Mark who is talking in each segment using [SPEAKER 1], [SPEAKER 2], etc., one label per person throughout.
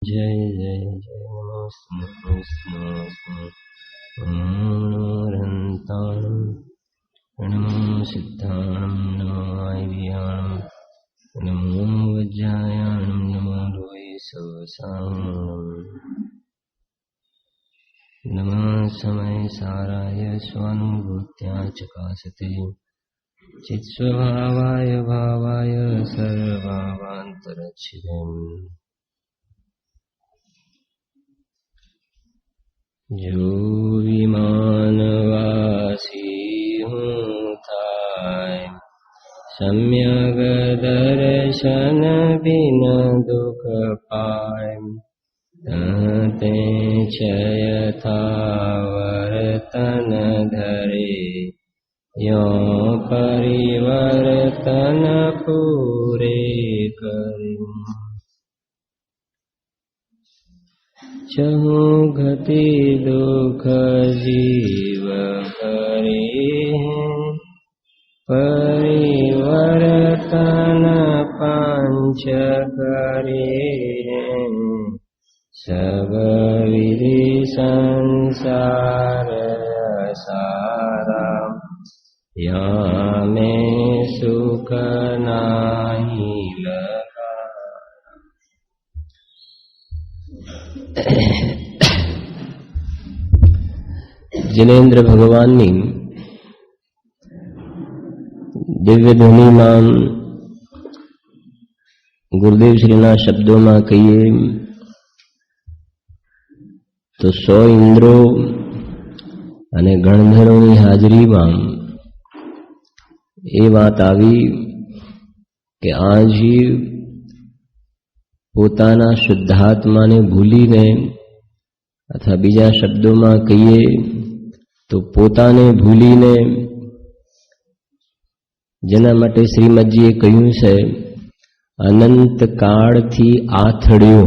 [SPEAKER 1] जय जय जय नमोऽस्तुं नमो सिद्धाणं नमो आयव्याणं नमो वज्रायाणं नमो लोये सवसानं नमः समय साराय स्वानुभूत्या चकासते चित्स्वभावाय भावाय सर्वभावान्तरच्छिदम् जो विमानवासी हूँ थाय सम्यक दर्शन बिन दुख पाय ते क्षय था वर्तन धरे यो परिवर्तन पूरे करे चहु गति दुख जीव करे परिवर्तन पांच करे सब विधि संसार सारा यहाँ में सुख नाही लगा। जिनेन्द्र भगवाननी दिव्य ધ્વનિમાં ગુરુદેવ શ્રીના શબ્દોમાં કહીએ તો 100 ઇન્દ્રો અને ગણધરોની હાજરીમાં એ વાત આવી કે આ જીવ પોતાના શુદ્ધાત્માને ભૂલીને અથવા બીજા શબ્દોમાં કહીએ તો પોતાને ભૂલીને જેના માટે શ્રીમદજીએ કહ્યું છે અનંત કાળથી આથડ્યો,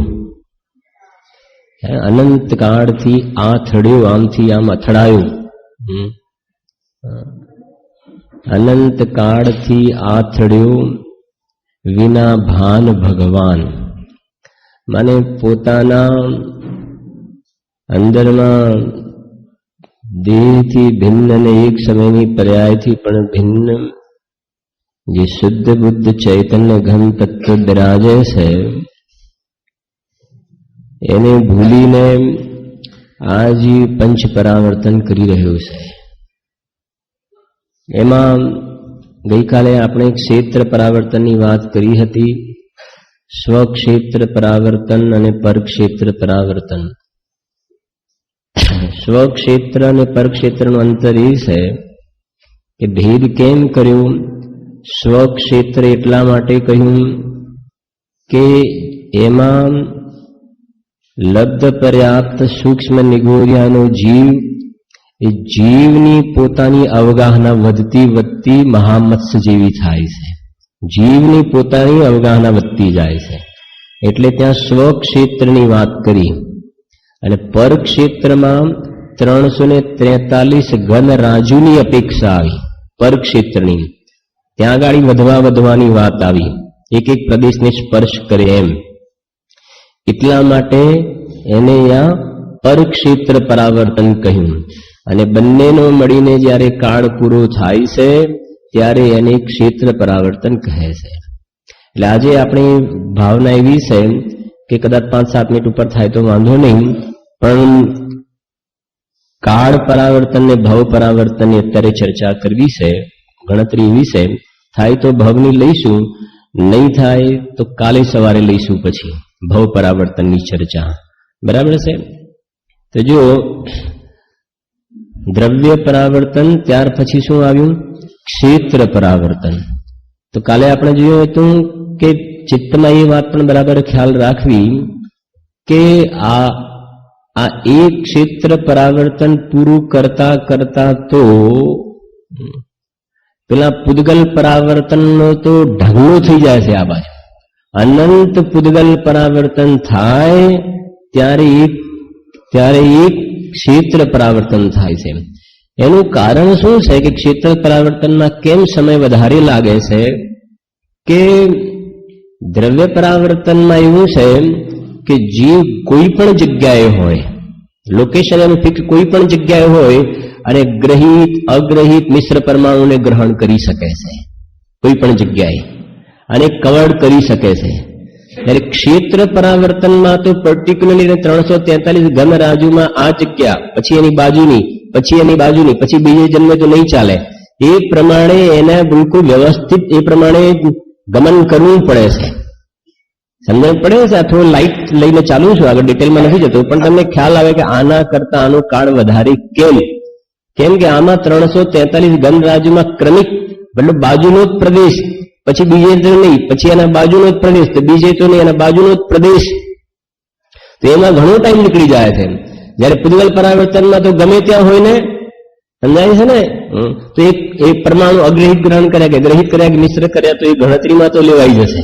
[SPEAKER 1] અનંત કાળથી આથડ્યો, આમથી આમ અથડાયો, અનંત કાળથી આથડ્યો વિના ભાન ભગવાન, માને પોતાના અંદરમાં દેહથી ભિન્ન અને એક સમયની પર્યાયથી પણ ભિન્ન જે શુદ્ધ બુદ્ધ ચૈતન્ય ઘન તત્વ બિરાજે છે એને ભૂલીને આ જે પંચ પરાવર્તન કરી રહ્યો છે. એમાં ગઈકાલે આપણે ક્ષેત્ર પરાવર્તનની વાત કરી હતી, સ્વક્ષેત્ર પરાવર્તન અને પરક્ષેત્ર પરાવર્તન. સ્વક્ષેત્ર અને પરક્ષેત્રનું અંતર એ છે કે ભેદ કેમ કર્યો. સ્વક્ષેત્ર એટલા માટે કહ્યું કે એમાં લબ્ધ પર્યાપ્ત સૂક્ષ્મ નિગોરિયાનો જીવ એ જીવની પોતાની અવગાહના વધતી વધતી મહામત્સ્ય જેવી થાય છે. જીવની પોતાની અવગાહના વધતી જાય છે એટલે ત્યાં સ્વક્ષેત્રની વાત કરી. અને પરક્ષેત્રમાં 343 ઘન રાજુની અપેક્ષા આવી. પરક્ષેત્રની ત્યાં ગાડી વધવાની વાત આવી, એક એક પ્રદેશને સ્પર્શ કરે એમ. એટલા માટે એને અહીંયા પરક્ષેત્ર પરાવર્તન કહ્યું. અને બંનેનો મળીને જ્યારે કાળ પૂરો થાય છે ત્યારે એને ક્ષેત્ર પરાવર્તન કહે છે. એટલે આજે આપણી ભાવના એવી છે કે કદાચ 5-7 મિનિટ ઉપર થાય તો વાંધો નહીં, પણ કાળ પરાવર્તન ને ભવ પરાવર્તનની અત્યારે ચર્ચા કરવી છે. ગણતરી એવી છે, થાય તો ભવની લઈશું, નહીં થાય તો કાલે સવારે લઈશું પછી ભવ પરાવર્તનની ચર્ચા. બરાબર છે? તો જો દ્રવ્ય પરાવર્તન ત્યાર પછી શું આવ્યું? ક્ષેત્ર પરાવર્તન. તો કાલે આપણે જોયું હતું કે ચિત્તમાં એ વાત પણ બરાબર ખ્યાલ રાખવી કે આ એક ક્ષેત્ર પરાવર્તન પૂરું કરતા કરતા તો પેલા પુદ્ગલ પરાવર્તનનો તો ઢગલો થઈ જાય છે. આ બાજુ અનંત પુદ્ગલ પરાવર્તન થાય ત્યારે એક ક્ષેત્ર પરાવર્તન થાય છે. એનું કારણ શું છે કે ક્ષેત્ર પરાવર્તનમાં કેમ સમય વધારે લાગે છે કે દ્રવ્ય પરાવર્તનમાં એવું છે કે જીવ કોઈ પણ જગ્યાએ હોય, લોકેશન એનું ફિક્સ કોઈ પણ જગ્યાએ હોય અને ગ્રહિત અગ્રહિત મિશ્ર પરમાણુને ગ્રહણ કરી શકે છે કોઈ પણ જગ્યાએ અને કવર કરી શકે છે. ત્યારે ક્ષેત્ર પરાવર્તનમાં તો પર્ટિક્યુલરલી 343 ઘન રાજુમાં આ જગ્યા, પછી એની બાજુની, પછી એની બાજુની, પછી બીજે જન્મે તો નહીં ચાલે. એ પ્રમાણે એને બિલકુલ વ્યવસ્થિત એ પ્રમાણે ગમન કરવું પડે છે. સમજણ પડે છે? આ થોડું લાઇટ લઈને ચાલુ છું, આગળ ડિટેલમાં નથી જતો, પણ તમને ખ્યાલ આવે કે આના કરતા આનો કાળ વધારે કેમ? કેમ કે આમાં 343 ઘન રાજ્યમાં ક્રમિક મતલબ બાજુનો જ પ્રદેશ, પછી બીજે તો નહીં, પછી એના બાજુનો જ પ્રદેશ, તો બીજે તો નહીં, એના બાજુનો જ પ્રદેશ, તો એમાં ઘણો ટાઈમ નીકળી જાય છે. જયારે પૂતગલ પરાવર્તનમાં તો ગમે ત્યાં હોય ને, સમજાય છે ને, તો એક પરમાણુ અગ્રહિત ગ્રહણ કર્યા કે ગ્રહિત કર્યા કે મિશ્ર કર્યા તો એ ગણતરીમાં તો લેવાઈ જશે.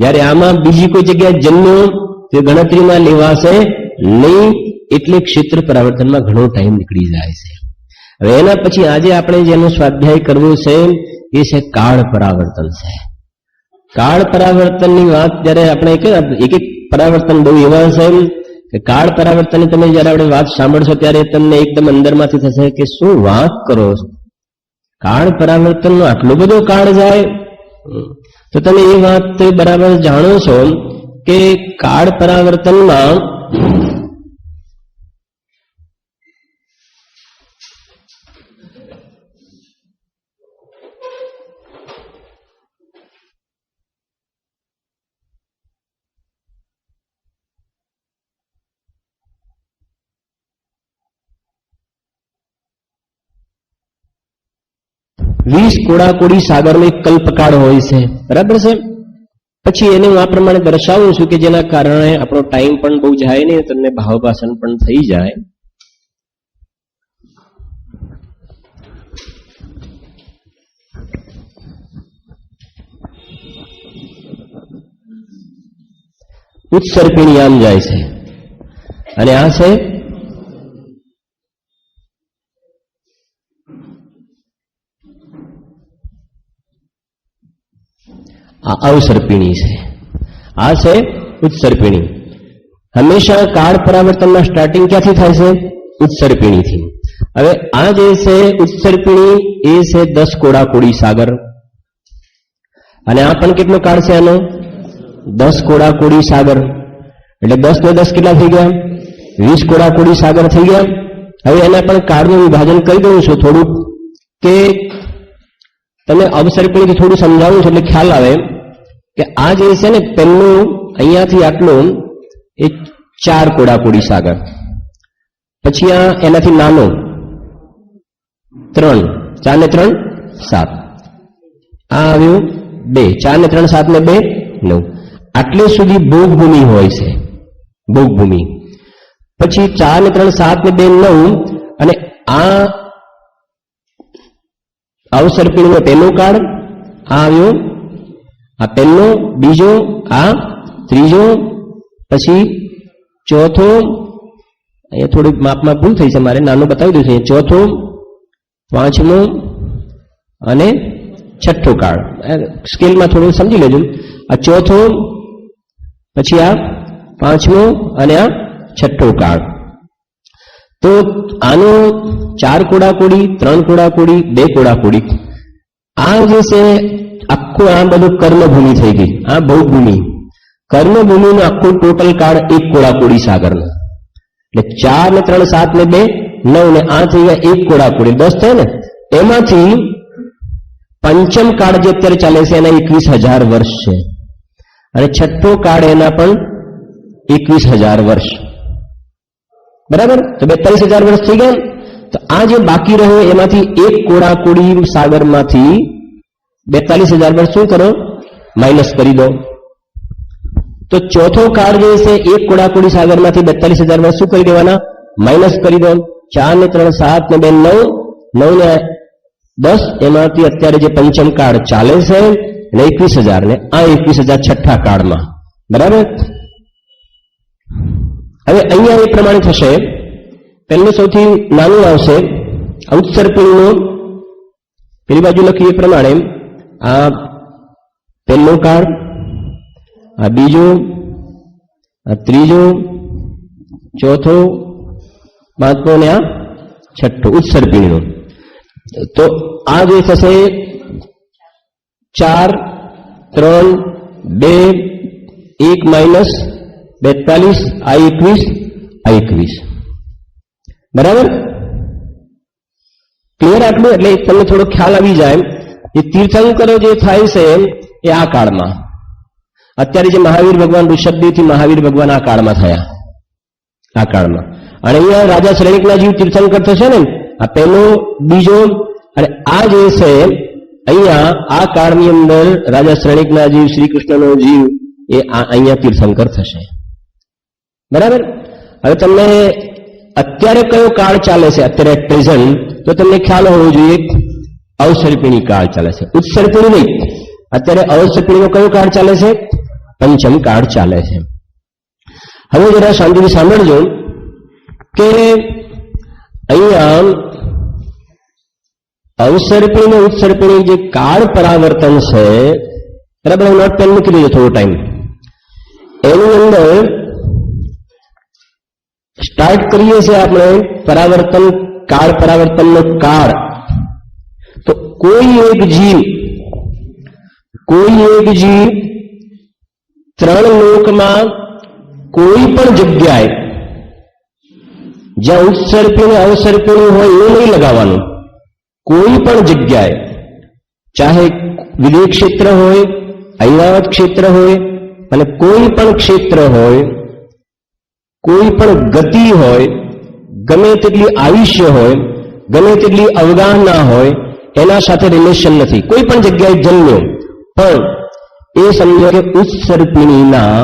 [SPEAKER 1] જયારે આમાં બીજી કોઈ જગ્યાએ જન્મ્યો તો ગણતરીમાં લેવાશે નહીં. એટલે ક્ષેત્ર પરાવર્તનમાં ઘણો ટાઈમ નીકળી જાય છે. હવે એના પછી આજે આપણે જેનો સ્વાધ્યાય કરવો છે એ છે કાળ પરાવર્તન છે. કાળ પરાવર્તનની વાત જયારે આપણે એક એક પરાવર્તન બહુ એવા છે કે કાળ પરાવર્તનની તમે જયારે આપણે વાત સાંભળશો ત્યારે તમને એકદમ અંદરમાંથી થશે કે શું વાત કરો છો, કાળ પરાવર્તનનો આટલો બધો કાળ જાય. તો તમે એ વાત બરાબર જાણો છો કે કાળ પરાવર્તનમાં વીસ કોડાકોડી સાગરનો એક કલ્પકાળ હોય છે, બરાબર છે. પછી એને હું આ પ્રમાણે દર્શાવું છું કે જેના કારણે આપણો ટાઈમ પણ બહુ જાય નહીં, તમને ભાવભાષણ પણ થઈ જાય. ઉત્સર્પિણી આમ જાય છે અને આ છે આ અવસર્પિણી છે, આ છે ઉત્સર્પિણી. હંમેશા કાળ પરાવર્તનના સ્ટાર્ટિંગ ક્યાંથી થાય છે? ઉત્સર્પિણીથી. હવે આ જે છે ઉત્સર્પિણી એ છે 10 કોડાકોડી સાગર, અને આ પણ કેટલો કાળ છે આનો? 10 કોડાકોડી સાગર. એટલે 10 ને 10 કેટલા થઈ ગયા? 20 કોડાકોડી સાગર થઈ ગયા. હવે એના પણ કાળનું વિભાજન કરી દઉં છું થોડુંક, કે તમે અવસર્પિણીથી થોડું સમજાવું છું એટલે ખ્યાલ આવે કે આ જે છે ને પહેલું અહીંયાથી આટલું એ 4 કોડાકોડી સાગર, પછી આ એનાથી નાનો 3, 4 ને 3 7, આ આવ્યું 2, 4 ને 3 7 ને 2 9, આટલે સુધી ભોગભૂમિ હોય છે, ભોગભૂમિ. પછી 4 ને 3 7 ને 2 9, અને આ અવસર્પિણીનો પહેલો કાળ આ આવ્યો, આ પહેલો, બીજો, આ ત્રીજો, પછી ચોથો, અહીંયા થોડીક માપમાં ભૂલ થઈ છે મારે, નાનું બતાવી દઉં છું, ચોથો, પાંચમો અને છઠ્ઠો કાળ. સ્કેલમાં થોડું સમજી લેજો. આ ચોથો, પછી આ પાંચમો અને આ છઠ્ઠો કાળ. તો આનો 4 કોડાકોડી, 3 કોડાકોડી, 2 કોડાકોડી, આ જે છે આખું આ બધું કર્મભૂમિ થઈ ગઈ, આ ભોગભૂમિ. કર્મભૂમિનો આખો ટોટલ કાળ 1 કોડાકોડી સાગરનો. એટલે 4 ને 3 7 ને 2 9 ને આ થઈ ગયા 1 કોડાકોડી, 10 થાય ને. એમાંથી પંચમ કાળ જે અત્યારે ચાલે છે એના 21,000 વર્ષ છે, અને છઠ્ઠો કાળ એના પણ 21,000 વર્ષ, બરાબર. તો 42,000 વર્ષ થઈ ગયા. તો આ જે બાકી રહ્યો એમાંથી 1 કોડાકોડી સાગરમાંથી 42,000 વર્ષ શું કરો? માઇનસ કરી દો. તો ચોથો કાળ જે છે 1 કોડાકોડી સાગરમાંથી 42,000 વર્ષ શું કરી દેવાના? માઇનસ કરી દો. 4 ને 3 7 ને 2 9, 9 ને 10, એમાંથી અત્યારે જે પંચમ કાળ ચાલે છે અને 21,000, ને આ 21,000 છઠ્ઠા કાળમાં, બરાબર. હવે અહીંયા એ પ્રમાણે થશે. પહેલું સૌથી નાનું આવશે ઉત્સર્પિણીનું, પેલી બાજુ લખીએ એ પ્રમાણે આ પહેલો કાળ, આ બીજો, આ ત્રીજો, ચોથો, પાંચમો ને આ છઠ્ઠો ઉત્સર્પિણીનો. તો આ જે થશે 4, 3, 2, 1 - 42, આ 21, આ 21. બરાબર? ક્લિયર આટલું? એટલે તમને થોડો ખ્યાલ આવી જાય. એ તીર્થંકરો જે થાય છે એ આ કાળમાં, અત્યારે જે મહાવીર ભગવાન ઋષભદેવથી મહાવીર ભગવાન આ કાળમાં થયા, આ કાળમાં. અને અહીંયા રાજા શ્રેણિકના જીવ તીર્થંકર થશે ને, આ પહેલો, બીજો, અને આ જે છે અહીંયા આ કાળની અંદર રાજા શ્રેણિકના જીવ, શ્રી કૃષ્ણનો જીવ એ અહીંયા તીર્થંકર થશે. બરાબર? હવે તમને અત્યારે કયો કાળ ચાલે છે, અત્યારે પ્રેઝન્ટ, તો તમને ખ્યાલ હોવો જોઈએ. અવસર્પિણી કાળ ચાલે છે, ઉત્સર્પિણી નહીં. અત્યારે અવસર્પિણીનો કયો કાળ ચાલે છે? પંચમ કાળ ચાલે છે. હવે જરા શાંતિથી સાંભળજો કે અહીંયા અવસર્પિણી અને ઉત્સર્પિણી જે કાળ પરાવર્તન છે, બરાબર, હું નોટ પેન મૂકી દેજો થોડો ટાઈમ. એની અંદર સ્ટાર્ટ કરીએ છીએ આપણે પરાવર્તન, કાળ પરાવર્તનનો કાળ. તો કોઈ એક જીવ 3 લોકમાં કોઈ પણ જગ્યાએ જ્યાં ઉત્સર્પિણી અવસર્પિણી હોય એવું નહીં લગાવવાનું. કોઈ પણ જગ્યાએ, ચાહે વિદેહ ક્ષેત્ર હોય, ઐરાવત ક્ષેત્ર હોય, અને કોઈ પણ ક્ષેત્ર હોય, કોઈ પણ ગતિ હોય, ગમે તેટલી આયુષ્ય હોય, ગમે તેટલી અવગાહના હોય, એના સાથે રિલેશન નથી. કોઈ પણ જગ્યાએ જન્મ્યો, પણ એ સમજો કે ઉત્સર્પિણીના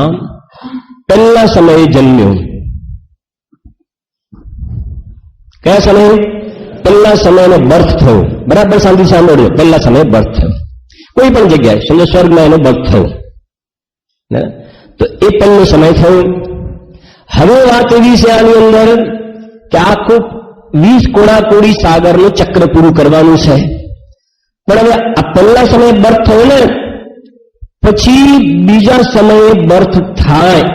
[SPEAKER 1] પહેલા સમયે જન્મ્યો. કયા સમયે? પહેલા સમયનો બર્થ થયો. બરાબર? શાંતિ સાંભળજો. પહેલા સમયે બર્થ થયો, કોઈ પણ જગ્યાએ, સમજો સ્વર્ગમાં એનો બર્થ થયો, તો એ પહેલો સમય થયો. હવે વાત એવી છે આની અંદર કે આખું 20 કોડાકોડી સાગરનું ચક્ર પૂરું કરવાનું છે. પણ હવે આ પહેલા સમયે બર્થ થયો ને, પછી બીજા સમયે બર્થ થાય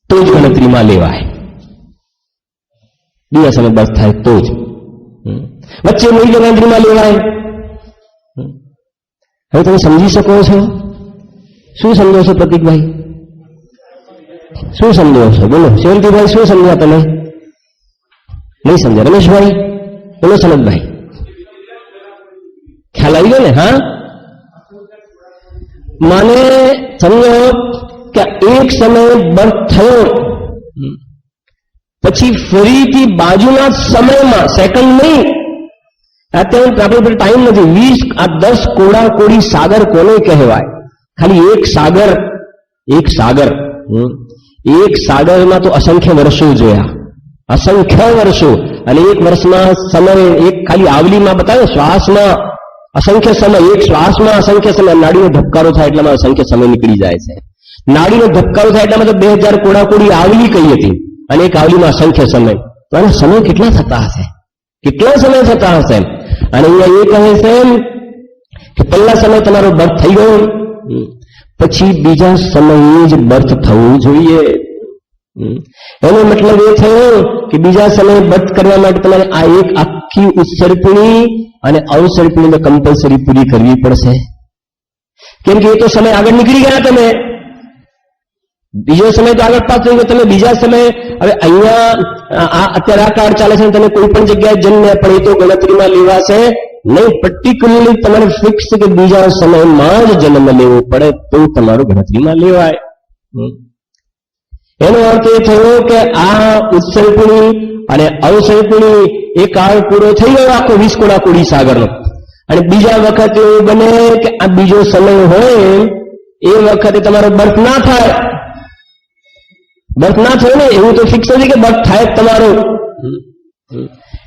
[SPEAKER 1] તો જ ગણતરીમાં લેવાય. બીજા સમયે બર્થ થાય તો જ, વચ્ચે નહીં ગણતરીમાં લેવાય. હવે તમે સમજી શકો છો? શું સમજો છો પ્રતિકભાઈ? શું સમજો છો? બોલો શેવંતીભાઈ, શું સમજ્યા તમે? નહીં સમજ્યા? રમેશભાઈ બોલો, સનતભાઈ ખ્યાલ આવી ગયો ને? હા, માને સમજો કે એક સમયે બર્થ થયો, પછી ફરીથી બાજુના સમયમાં, સેકન્ડ નહીં, અત્યારે આપણી પર ટાઈમ નથી, 10 કોડાકોડી સાગર કોને કહેવાય? ખાલી એક સાગર, એક સાગરમાં તો અસંખ્ય વર્ષો જોયા, અસંખ્ય વર્ષો. અને એક વર્ષમાં સમય, એક ખાલી આવલીમાં બતાવ્યો, શ્વાસમાં અસંખ્ય સમય, એક શ્વાસમાં અસંખ્ય સમય. નાડીનો ધબકારો થાય એટલામાં અસંખ્ય સમય નીકળી જાય છે. નાડીનો ધબકારો થાય એટલામાં તો 2000 કોડાકોડી આવલી કહી હતી, અને એક આવલીમાં અસંખ્ય સમય. તો આના સમય કેટલા થતા હશે? કેટલા સમય થતા હશે? અને અહીંયા એ કહે છે કે પહેલા સમય તમારો બર્થ થઈ ગયો, પછી બીજા સમયે જ બર્થ થવું જોઈએ. એનો મતલબ એ થયો કે બીજા સમયે બર્થ કરવા માટે તમારે આ એક આખી ઉત્સર્પિણી અને અવસર્પિણીને કમ્પલસરી પૂરી કરવી પડશે. કેમ કે એ તો સમય આગળ નીકળી ગયા, તમે બીજો સમય તો આગળ પાસ થઈ ગયો. તમે બીજા સમયે, હવે અહીંયા અત્યારે આ કાળ ચાલે છે, તમે કોઈ પણ જગ્યાએ જન્મે, પણ એ તો ગણતરીમાં લેવાશે નહીં. પર્ટિક્યુલરલી તમારે ફિક્સ કે બીજા સમયમાં જ જન્મ લેવો પડે તો તમારું ગણતરીમાં લેવાય. એનો અર્થ એ થયો કે આ ઉત્સર્પિણી અને અવસર્પિણી એ કાળ પૂરો થઈ ગયો આખો 20 કોડાકોડી સાગરનો. અને બીજા વખતે એવું બને કે આ બીજો સમય હોય એ વખતે તમારો બર્થ ના થાય. બર્થ ના થયો ને, એવું તો ફિક્સ નથી કે બર્થ થાય જ તમારો.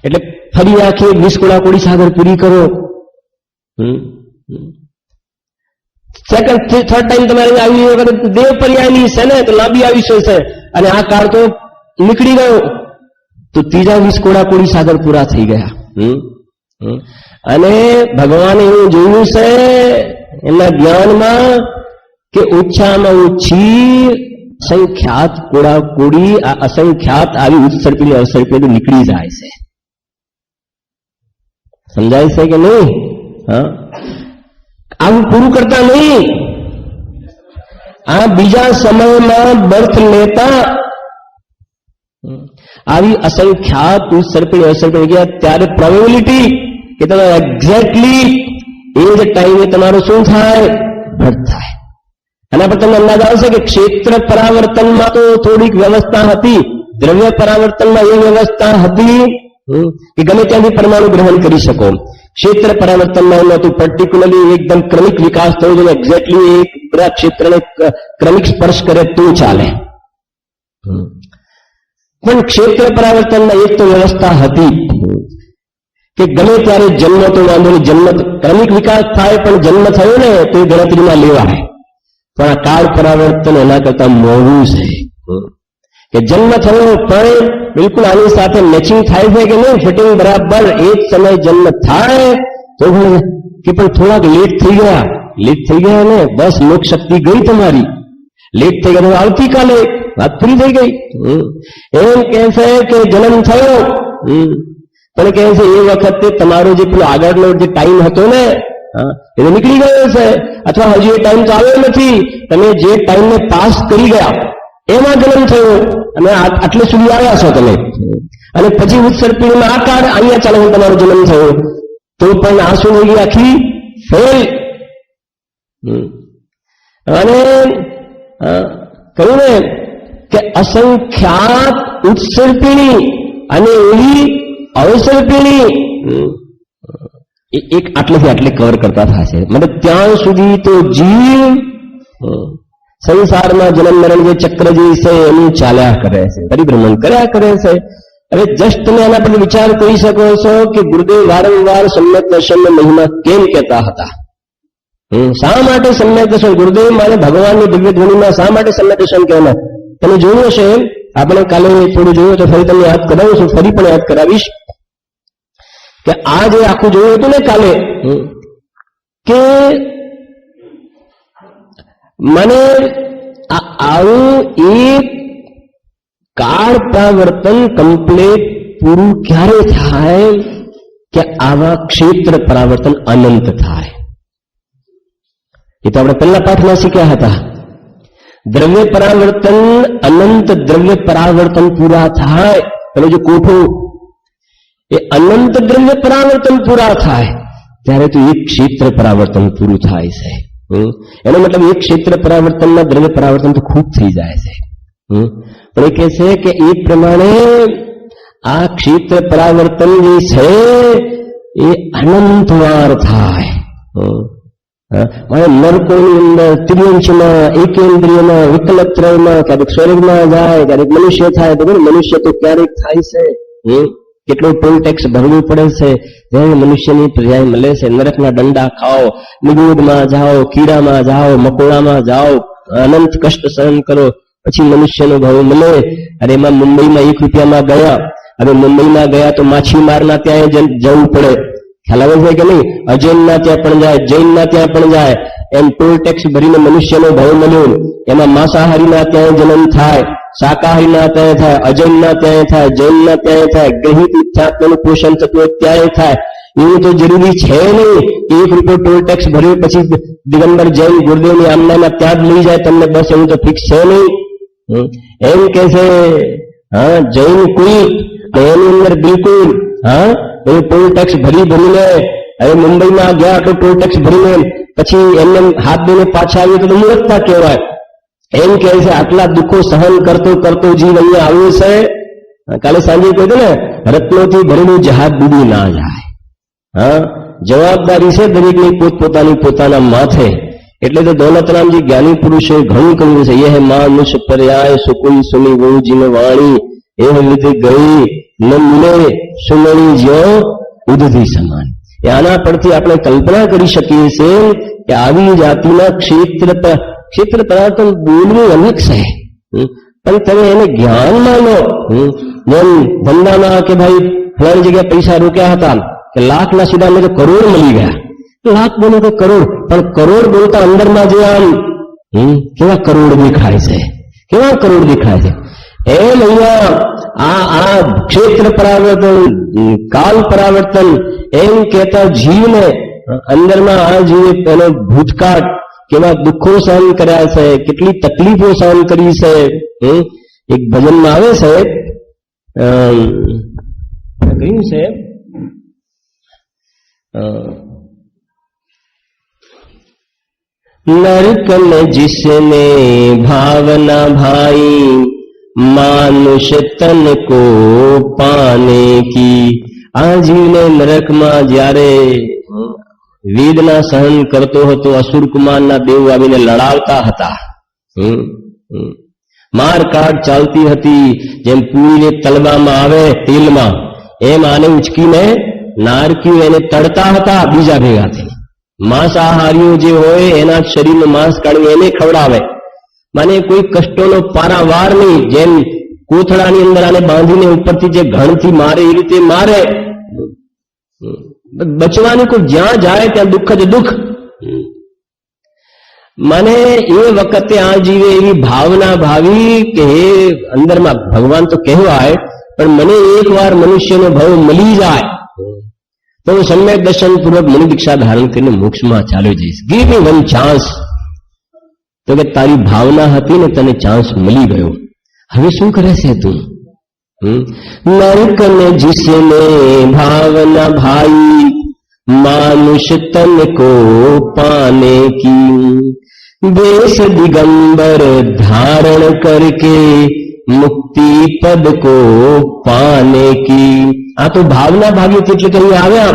[SPEAKER 1] એટલે ફરી આખી 20 કોડાકોડી સાગર પૂરી કરો. સેકન્ડ થર્ડ ટાઈમ તમારે આવી વખતે દેવ પર્યાયની છે ને, તો લાંબી આયુષ્ય છે, અને આ કાળ તો નીકળી ગયો, તો ત્રીજા 20 કોડાકોડી સાગર પૂરા થઈ ગયા. અને ભગવાને એવું જોયું છે એમના જ્ઞાનમાં કે ઓછામાં ઓછી અસંખ્યાત કોડાકોડી આ અસંખ્યાત આવી ઉત્સર્પીને અસર્પીને નીકળી જાય છે. સમજાય છે કે નહીં? હા, આવું પૂરું કરતા નહીં. આ બીજા સમયમાં બર્થ લેતા આવી અસંખ્યાત ઉત્સર્પીને અસર્પીને ગયા ત્યારે પ્રોબેબિલિટી કે તમે એક્ઝેક્ટલી એ જ ટાઈમે તમારું શું થાય? બર્થ થાય. એના પર તમને અંદાજ આવશે કે ક્ષેત્ર પરાવર્તનમાં તો થોડીક વ્યવસ્થા હતી, દ્રવ્ય પરાવર્તનમાં એ વ્યવસ્થા હતી કે ગમે ત્યાંથી પરમાણુ ગ્રહણ કરી શકો. ક્ષેત્ર પરાવર્તનમાં એમ હતું પર્ટિક્યુલરલી એકદમ ક્રમિક વિકાસ થવો જોઈએ, એક્ઝેક્ટલી એક બધા ક્ષેત્રને ક્રમિક સ્પર્શ કરે તો ચાલે. પણ ક્ષેત્ર પરાવર્તનમાં એક તો વ્યવસ્થા હતી કે ગમે ત્યારે જન્મ તો વાંધો નહીં, જન્મ ક્રમિક વિકાસ થાય પણ જન્મ થયો ને તો એ ગણતરીમાં લેવાય. પણ આ કાળ પરાવર્તન એના કરતા મોડું છે કે જન્મ થયો પણ બિલકુલ આની સાથે મેચિંગ થાય છે કે નહીં, ફિટિંગ બરાબર એક સમય જન્મ થાય તો કે પણ થોડાક લેટ થઈ ગયા ને બસ લોકશક્તિ ગઈ તમારી, લેટ થઈ ગયા આવતીકાલે વાત પૂરી થઈ ગઈ. એમ કહે છે કે જન્મ થયો પણ કહે છે એ વખતે તમારો જે પેલો આગળનો જે ટાઈમ હતો ને એ નીકળી ગયો છે, અથવા હજી એ ટાઈમ તો આવ્યો નથી. તમે જે ટાઈમને પાસ કરી ગયા એમાં જન્મ થયો અને આટલે સુધી આવ્યા છો તમે, અને પછી ઉત્સર્પીણીમાં આ કાળ અહીંયા ચાલો તમારો જન્મ થયો તો પણ આ શું થઈ ગઈ આખી ફેલ. અને કહ્યું ને કે અસંખ્યાત ઉત્સર્પિણી અને એવી અવસર્પિણી એક આટલેથી આટલે કવર કરતા થશે. મતલબ ત્યાં સુધી તો જીવ સંસારમાં જન્મ મરણ જે ચક્ર જે છે એનું ચાલ્યા કરે છે, પરિભ્રમણ કર્યા કરે છે. હવે જસ્ટ તમે આના પર વિચાર કરી શકો છો કે ગુરુદેવ વારંવાર સમ્યક દર્શનનો મહિમા કેમ કહેતા હતા. શા માટે સમ્યક દર્શન? ગુરુદેવ મારે ભગવાનની દિવ્ય ધ્વનિમાં શા માટે સમ્યક દર્શન કહેવાય? તમે જોયું હશે, આપણે કાલે થોડું જોયું તો ફરી તમને યાદ કરાવું છું, ફરી પણ યાદ કરાવીશ કે આ જે આખું જોયું હતું ને કાલે કે મને આવું એક કાળ પરાવર્તન કમ્પ્લીટ પૂરું ક્યારે થાય કે આવા ક્ષેત્ર પરાવર્તન અનંત થાય. એ તો આપણે પહેલા પાઠમાં શીખ્યા હતા. દ્રવ્ય પરાવર્તન અનંત દ્રવ્ય પરાવર્તન પૂરા થાય, પેલો જે કોઠો એ અનંત દ્રવ્ય પરાવર્તન પૂરા થાય ત્યારે તો એક ક્ષેત્ર પરાવર્તન પૂરું થાય છે. એનો મતલબ એક ક્ષેત્ર પરાવર્તનમાં દ્રવ્ય પરાવર્તન તો ખૂબ થઈ જાય છે. પણ એ કહે છે કે એ પ્રમાણે આ ક્ષેત્ર પરાવર્તન જે છે એ અનંતવાર થાય. નરકોની અંદર, ત્રિઅંશમાં, એકેન્દ્રિયમાં, વિકલત્રયમાં, ક્યારેક સ્વર્ગમાં જાય, ક્યારેક મનુષ્ય થાય. તો મનુષ્ય તો ક્યારેક થાય છે, કેટલો ટોલ ટેક્સ ભરવું પડે છે, ત્યારે મનુષ્યની પ્રજા મળે છે. નરકના દંડા ખાઓ, નિગોદમાં જાઓ, કીડામાં જાઓ, મકોડામાં જાઓ, અનંત કષ્ટ સહન કરો, પછી મનુષ્યનો ભાવ મળે. અને એમાં મુંબઈમાં 1 રૂપિયામાં ગયા. હવે મુંબઈમાં ગયા તો માછીમારના ત્યાં જવું પડે. ખ્યાલ આવે છે કે નહીં? અજૈનના ત્યાં પણ જાય, જૈનના ત્યાં પણ જાય. એમ ટોલ ટેક્સ ભરીને મનુષ્યનો ભાવ મળ્યો. એમાં માંસાહારીના ત્યાં જન્મ થાય, શાકાહારીના ત્યાં થાય, અજૈનના ત્યાં થાય, જૈનના ત્યાં થાય, ગ્રહિત ઇચ્છાત્મનું પોષણ થતું હોય ત્યાં થાય. એવું તો જરૂરી છે નહીં. 1 રૂપિયો ટોલ ટેક્સ ભર્યો પછી દિગંબર જૈન ગુરુદેવની આમનામાં ત્યાં જ લઈ જાય તમને, બસ એવું તો ફિક્સ છે નહીં. એમ કે છે હા જૈન કુલ એની અંદર બિલકુલ એ ટોલ ટેક્સ ભરીને હવે મુંબઈમાં ગયા તો ટોલ ટેક્સ ભરીને પછી એમને હાથ દઈને પાછા આવ્યું તો મૂર્ખતા કહેવાય. એમ કહે છે આટલા દુઃખો સહન કરતો જીવ અહીંયા આવ્યો છે. કાલે સાંજે કહ્યું ને રત્નોથી ભરેલું જહાજ ડૂબી ના જાય. જવાબદારી છે દરેકની પોતાના માથે. એટલે તો દૌલતરામજી જ્ઞાની પુરુષોએ ઘણું કહ્યું છે, યહ માનુષ પર્યાય સુકુલ સુની વો જીન વાણી એ લીધે ગઈ ન મિલે સુમણી જ્યો ઉદધી સમાન. આના પરથી આપણે કલ્પના કરી શકીએ છીએ કે આવી જાતિના ક્ષેત્ર પરાવર્તન બોલવું અલગ છે, પણ તમે એને જ્ઞાનમાં લો. જેમ ધંધામાં કે ભાઈ ફલાણી જગ્યાએ પૈસા રોક્યા હતા કે લાખના સીધા અમે તો કરોડ મળી ગયા. લાખ બોલો તો કરોડ, પણ કરોડ બોલતા અંદરમાં જે આમ કેવા કરોડ દેખાય છે. કેવા કરોડ દેખાય છે. એમ અહીંયા આ ક્ષેત્ર પરાવર્તન, કાલ પરાવર્તન એમ કહેતા જીવને અંદરમાં આ જીવે એનો ભૂતકાળ કેવા દુઃખો સહન કર્યા છે, કેટલી તકલીફો સહન કરી છે. એક ભજનમાં આવે છે, કહ્યું છે नरक में जिसने भावना भाई मानुष तन को पाने की. આ જીવને નરકમાં જ્યારે વેદના સહન કરતો હતો, અસુર કુમારના દેવ આવીને લડાવતા હતા, મારકાટ ચાલતી હતી, જેમ પૂરીને તલવામાં આવે તેલમાં, એમ આને ઉચકીને નારકીઓ એને તળતા હતા બીજા ભેગાથી. માંસાહારીઓ જે હોય એના શરીરનું માંસ કાઢી એને ખવડાવે, માને કોઈ કષ્ટોનો પારાવાર નહીં. જેમ કોથળાની અંદર આને બાંધીને ઉપરથી જે ઘણથી મારે એ રીતે મારે. બચવાની કોઈ જ્યાં જાય ત્યાં દુઃખ જ દુઃખ. મને એ વખતે આ જીવે એવી ભાવના ભાવી કે હે અંદરમાં ભગવાન તો કહેવાય, પણ મને એકવાર મનુષ્યનો ભાવ મળી જાય તો હું સમ્યક દર્શન પૂર્વક મનુ દીક્ષા ધારણ કરીને મોક્ષમાં ચાલ્યો જઈશ. Give me one chance. તો કે તારી ભાવના હતી ને તને ચાન્સ મળી ગયો, હવે શું કરે છે તું? નરક ને જિસને ભાવના ભાઈ मानुष तन को पाने की, वेश दिगंबर धारण करके मुक्ति पद को पाने की. આ તો ભાવના ભાવી હતી એટલે કહી આવ્યા.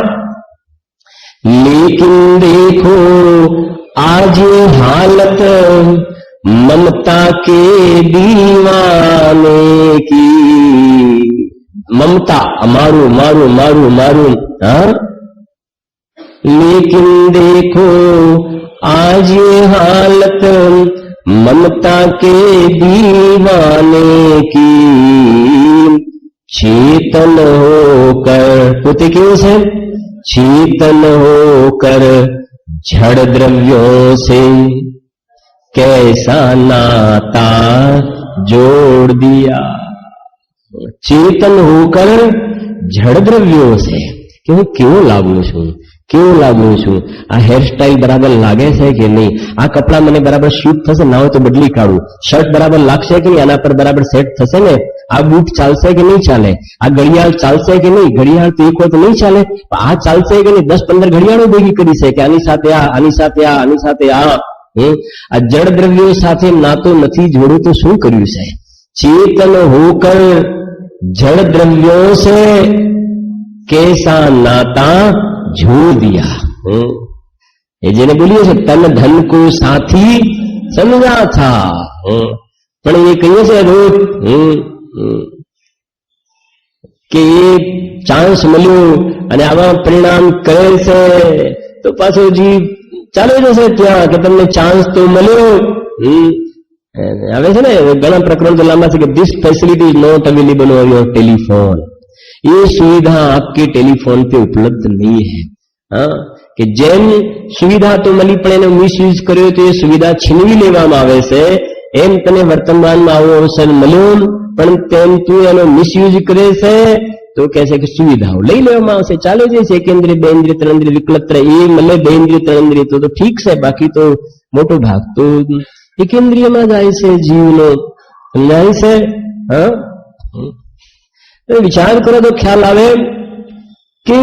[SPEAKER 1] लेकिन देखो आज ये हालत ममता के दीवाने की. ममता मारू मारू मारू मारू. हाँ, लेकिन देखो आज ये हालत ममता के दीवाने की. चेतन होकर, पोते केવું છે? चेतन होकर जड़ द्रव्यों से कैसा नाता जोड़ दिया. चेतन होकर जड़ द्रव्यों से કે હું કેવો લાગુ છું, કેવો લાગુ છું, આ હેરસ્ટાઈલ બરાબર લાગે છે કે નહીં, આ કપડા મને બરાબર શૂટ થશે, ના હોય તો બદલી કાઢું, શર્ટ બરાબર લાગશે કે નહીં, આના પર બરાબર સેટ થશે ને, આ બૂટ ચાલશે કે નહીં ચાલે, આ ઘડિયાળ ચાલશે કે નહીં, ઘડિયાળ તો એક હોય તો નહીં ચાલે, આ ચાલશે કે નહીં, 10-15 ઘડિયાળો ભેગી કરી છે કે આની સાથે આ, આની સાથે આ, આની સાથે આ. આ જળ દ્રવ્યો સાથે નાતો નથી જોડું તો શું કર્યું છે? ચેતન હોકર જળ દ્રવ્યો છે कैसा नाता जोड़ दिया. ये જેને બોલીએ છે તન ધન કો સાથી સમજા થા, પણ એ કહીએ છે રોજ કે એ ચાન્સ મળ્યો અને આવા પરિણામ કરે છે તો પાછો જીવ ચાલે જશે ત્યાં કે તમને ચાન્સ તો મળ્યો. આવે છે ને ઘણા પ્રકરણ તો લાંબા છે કે this facility is not available on your telephone. ये सुविधा आपके टेलीफोन पे उपलब्ध नहीं है. हाँ, कि જેમ સુવિધા તો મળી પણ એનો મિસયુઝ કર્યો તો એ સુવિધા છીનવી લેવામાં આવે છે. એમ તને વર્તમાનમાં આવો અવસર મળ્યો પણ તેમ તું એનો મિસયુઝ કરે છે તો કહે છે કે સુવિધાઓ લઈ લેવામાં આવશે, ચાલે છે એકેન્દ્રિય, બેન્દ્રિય, ત્રણેન્દ્રિય, વિકલત્ર એ મળે બેન્દ્રિય ત્રણેન્દ્રિય તો ઠીક છે, બાકી તો મોટો ભાગ તો એકેન્દ્રિયમાં જાય છે જીવનો. સમજાય છે? હા, વિચાર કરો તો ખ્યાલ આવે કે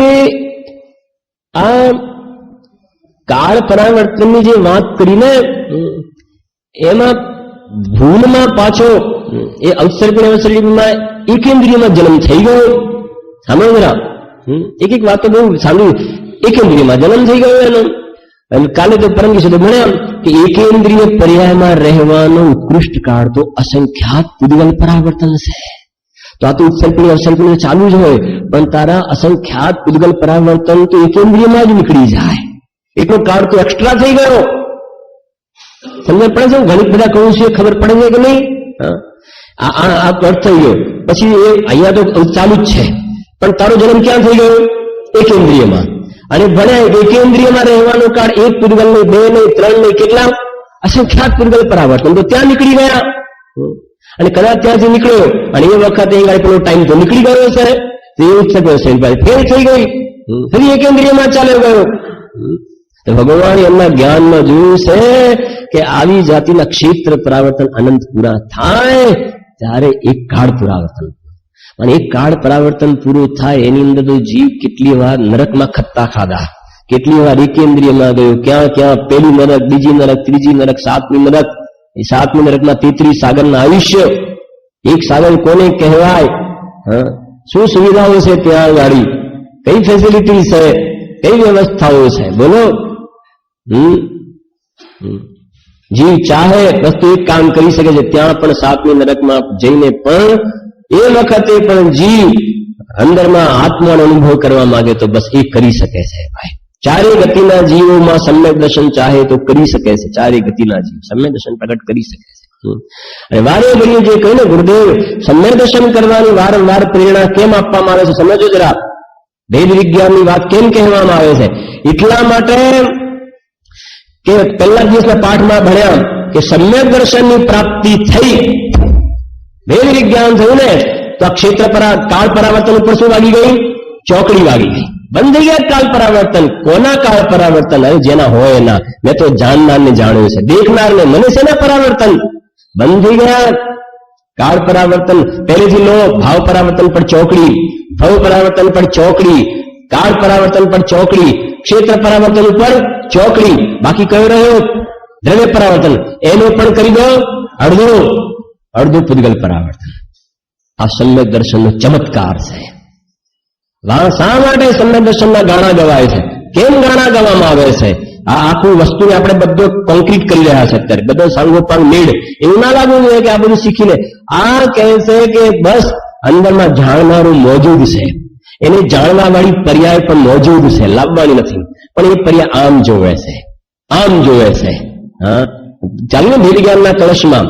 [SPEAKER 1] આ કાળ પરાવર્તનની જે વાત કરીને એમાં ભૂલમાં પાછો એ અવસર્ગમાં એકેન્દ્રિયમાં જન્મ થઈ ગયો. સાંભળો જરા, એક એક વાતો બહુ સાંભળ્યું. એકેન્દ્રિયમાં જન્મ થઈ ગયો એનો. અને કાલે તો પરમ દિવસે તો ભણ્યા કે એકેન્દ્રિય પર્યાયમાં રહેવાનો ઉત્કૃષ્ટ કાળ તો અસંખ્યાત પૂર્વલ પરાવર્તન છે. તો આ તો ઉત્સર્પણી અવસર્પણી ચાલુ જ હોય પણ તારા અસંખ્યાત ઉદ્ગલ પરાવર્તન તો એકેન્દ્રિયમાં જ નીકળી જાય. એટલો કાળ તો એક્સ્ટ્રા થઈ ગયો. સમજ પડે છે? ગણિત બધા કહું છું ખબર પડે છે કે નહીં? આ અર્થ થઈ ગયો. પછી એ અહીંયા તો ચાલુ જ છે પણ તારો જન્મ ક્યાં થઈ ગયો? એકેન્દ્રિયમાં. અને ભણ્યા એકેન્દ્રિયમાં રહેવાનો કાળ એક પૂર્વલ નહીં, બે નહીં, ત્રણ નહીં, કેટલા અસંખ્યાત પૂર્વલ પરાવર્તન તો ત્યાં નીકળી ગયા. અને કદાચ ત્યાંથી નીકળ્યો અને એ વખતે પેલો ટાઈમ તો નીકળી ગયો છે, એવું જ થયું, ફેલ થઈ ગઈ, ફરી એકેન્દ્રિયમાં ચાલ્યો ગયો. ભગવાન એમના જ્ઞાનમાં જોયું છે કે આવી જાતિના ક્ષેત્ર પરાવર્તન અનંત પૂરા થાય ત્યારે એક કાળ પરાવર્તન, અને એક કાળ પરાવર્તન પૂરું થાય એની અંદર તો જીવ કેટલી વાર નરકમાં ખત્તા ખાધા, કેટલી વાર એકેન્દ્રિયમાં ગયો, ક્યાં ક્યાં પેલી નરક, બીજી નરક, ત્રીજી નરક, સાતમી નરક. એ સાતમી નરકમાં 33 સાગરના આયુષ્ય. એક સાગર કોને કહેવાય? શું સુવિધાઓ છે ત્યાં ગાડી, કઈ ફેસિલિટી છે, કઈ વ્યવસ્થાઓ છે, બોલો. જીવ ચાહે વસ્તુ એક કામ કરી શકે છે, ત્યાં પણ સાતમી નરકમાં જઈને પણ એ વખતે પણ જીવ અંદરમાં આત્માનો અનુભવ કરવા માંગે તો બસ એ કરી શકે છે ભાઈ. ચારે ગતિના જીવોમાં સમ્યક દર્શન ચાહે તો કરી શકે છે, ચારે ગતિના જીવ સમ્યક દર્શન પ્રગટ કરી શકે છે. અને વારે ઘડીએ જે કહ્યું ને ગુરુદેવ, સમ્યક દર્શન કરવાની વારંવાર પ્રેરણા કેમ આપવામાં આવે છે સમજો જરા. ભેદ વિજ્ઞાનની વાત કેમ કહેવામાં આવે છે? એટલા માટે કે પહેલા દિવસના પાઠમાં ભણ્યા કે સમ્યક દર્શનની પ્રાપ્તિ થઈ, ભેદ વિજ્ઞાન થયું ને તો આ ક્ષેત્ર કાળ પરાવર્તન ઉપર શું વાગી ગઈ? ચોકડી વાગી ગઈ. બંધ થઈ ગયા કાળ પરાવર્તન. કોના કાળ પરાવર્તન? હવે જેના હોય એના. મેં તો જાણનારને જાણ્યું છે, દેખનારને મને છે ને પરાવર્તન. બંધ થઈ ગયા કાળ પરાવર્તન. પહેલેથી લો, ભાવ પરાવર્તન પર ચોકડી, ભવ પરાવર્તન પર ચોકડી, કાળ પરાવર્તન પર ચોકડી, ક્ષેત્ર પરાવર્તન ઉપર ચોકડી. બાકી કયો રહ્યો? દ્રવ્ય પરાવર્તન. એનો પણ કરી દો અડધું પૂદગલ પરાવર્તન. આ સમ્યક દર્શનનો ચમત્કાર છે. શા માટે સમ્યક દર્શનના ગાણા ગવાય છે? કેમ ગાણા ગાવામાં આવે છે? આ આખું વસ્તુને આપણે બધું કોન્ક્રીટ કરી રહ્યા છે અત્યારે, બધો સાંગોપાંગ મેળ. એવું ના લાગવું જોઈએ કે આ બધું શીખીને. આ કહે છે કે બસ અંદરમાં જાણનારું મોજૂદ છે, એને જાણવા વાળી પર્યાય પણ મોજૂદ છે, લાવવાની નથી. પણ એ પર્યાય આમ જોવે છે, આમ જોવે છે. ચાલીને ભેદ જ્ઞાનના કળશમાં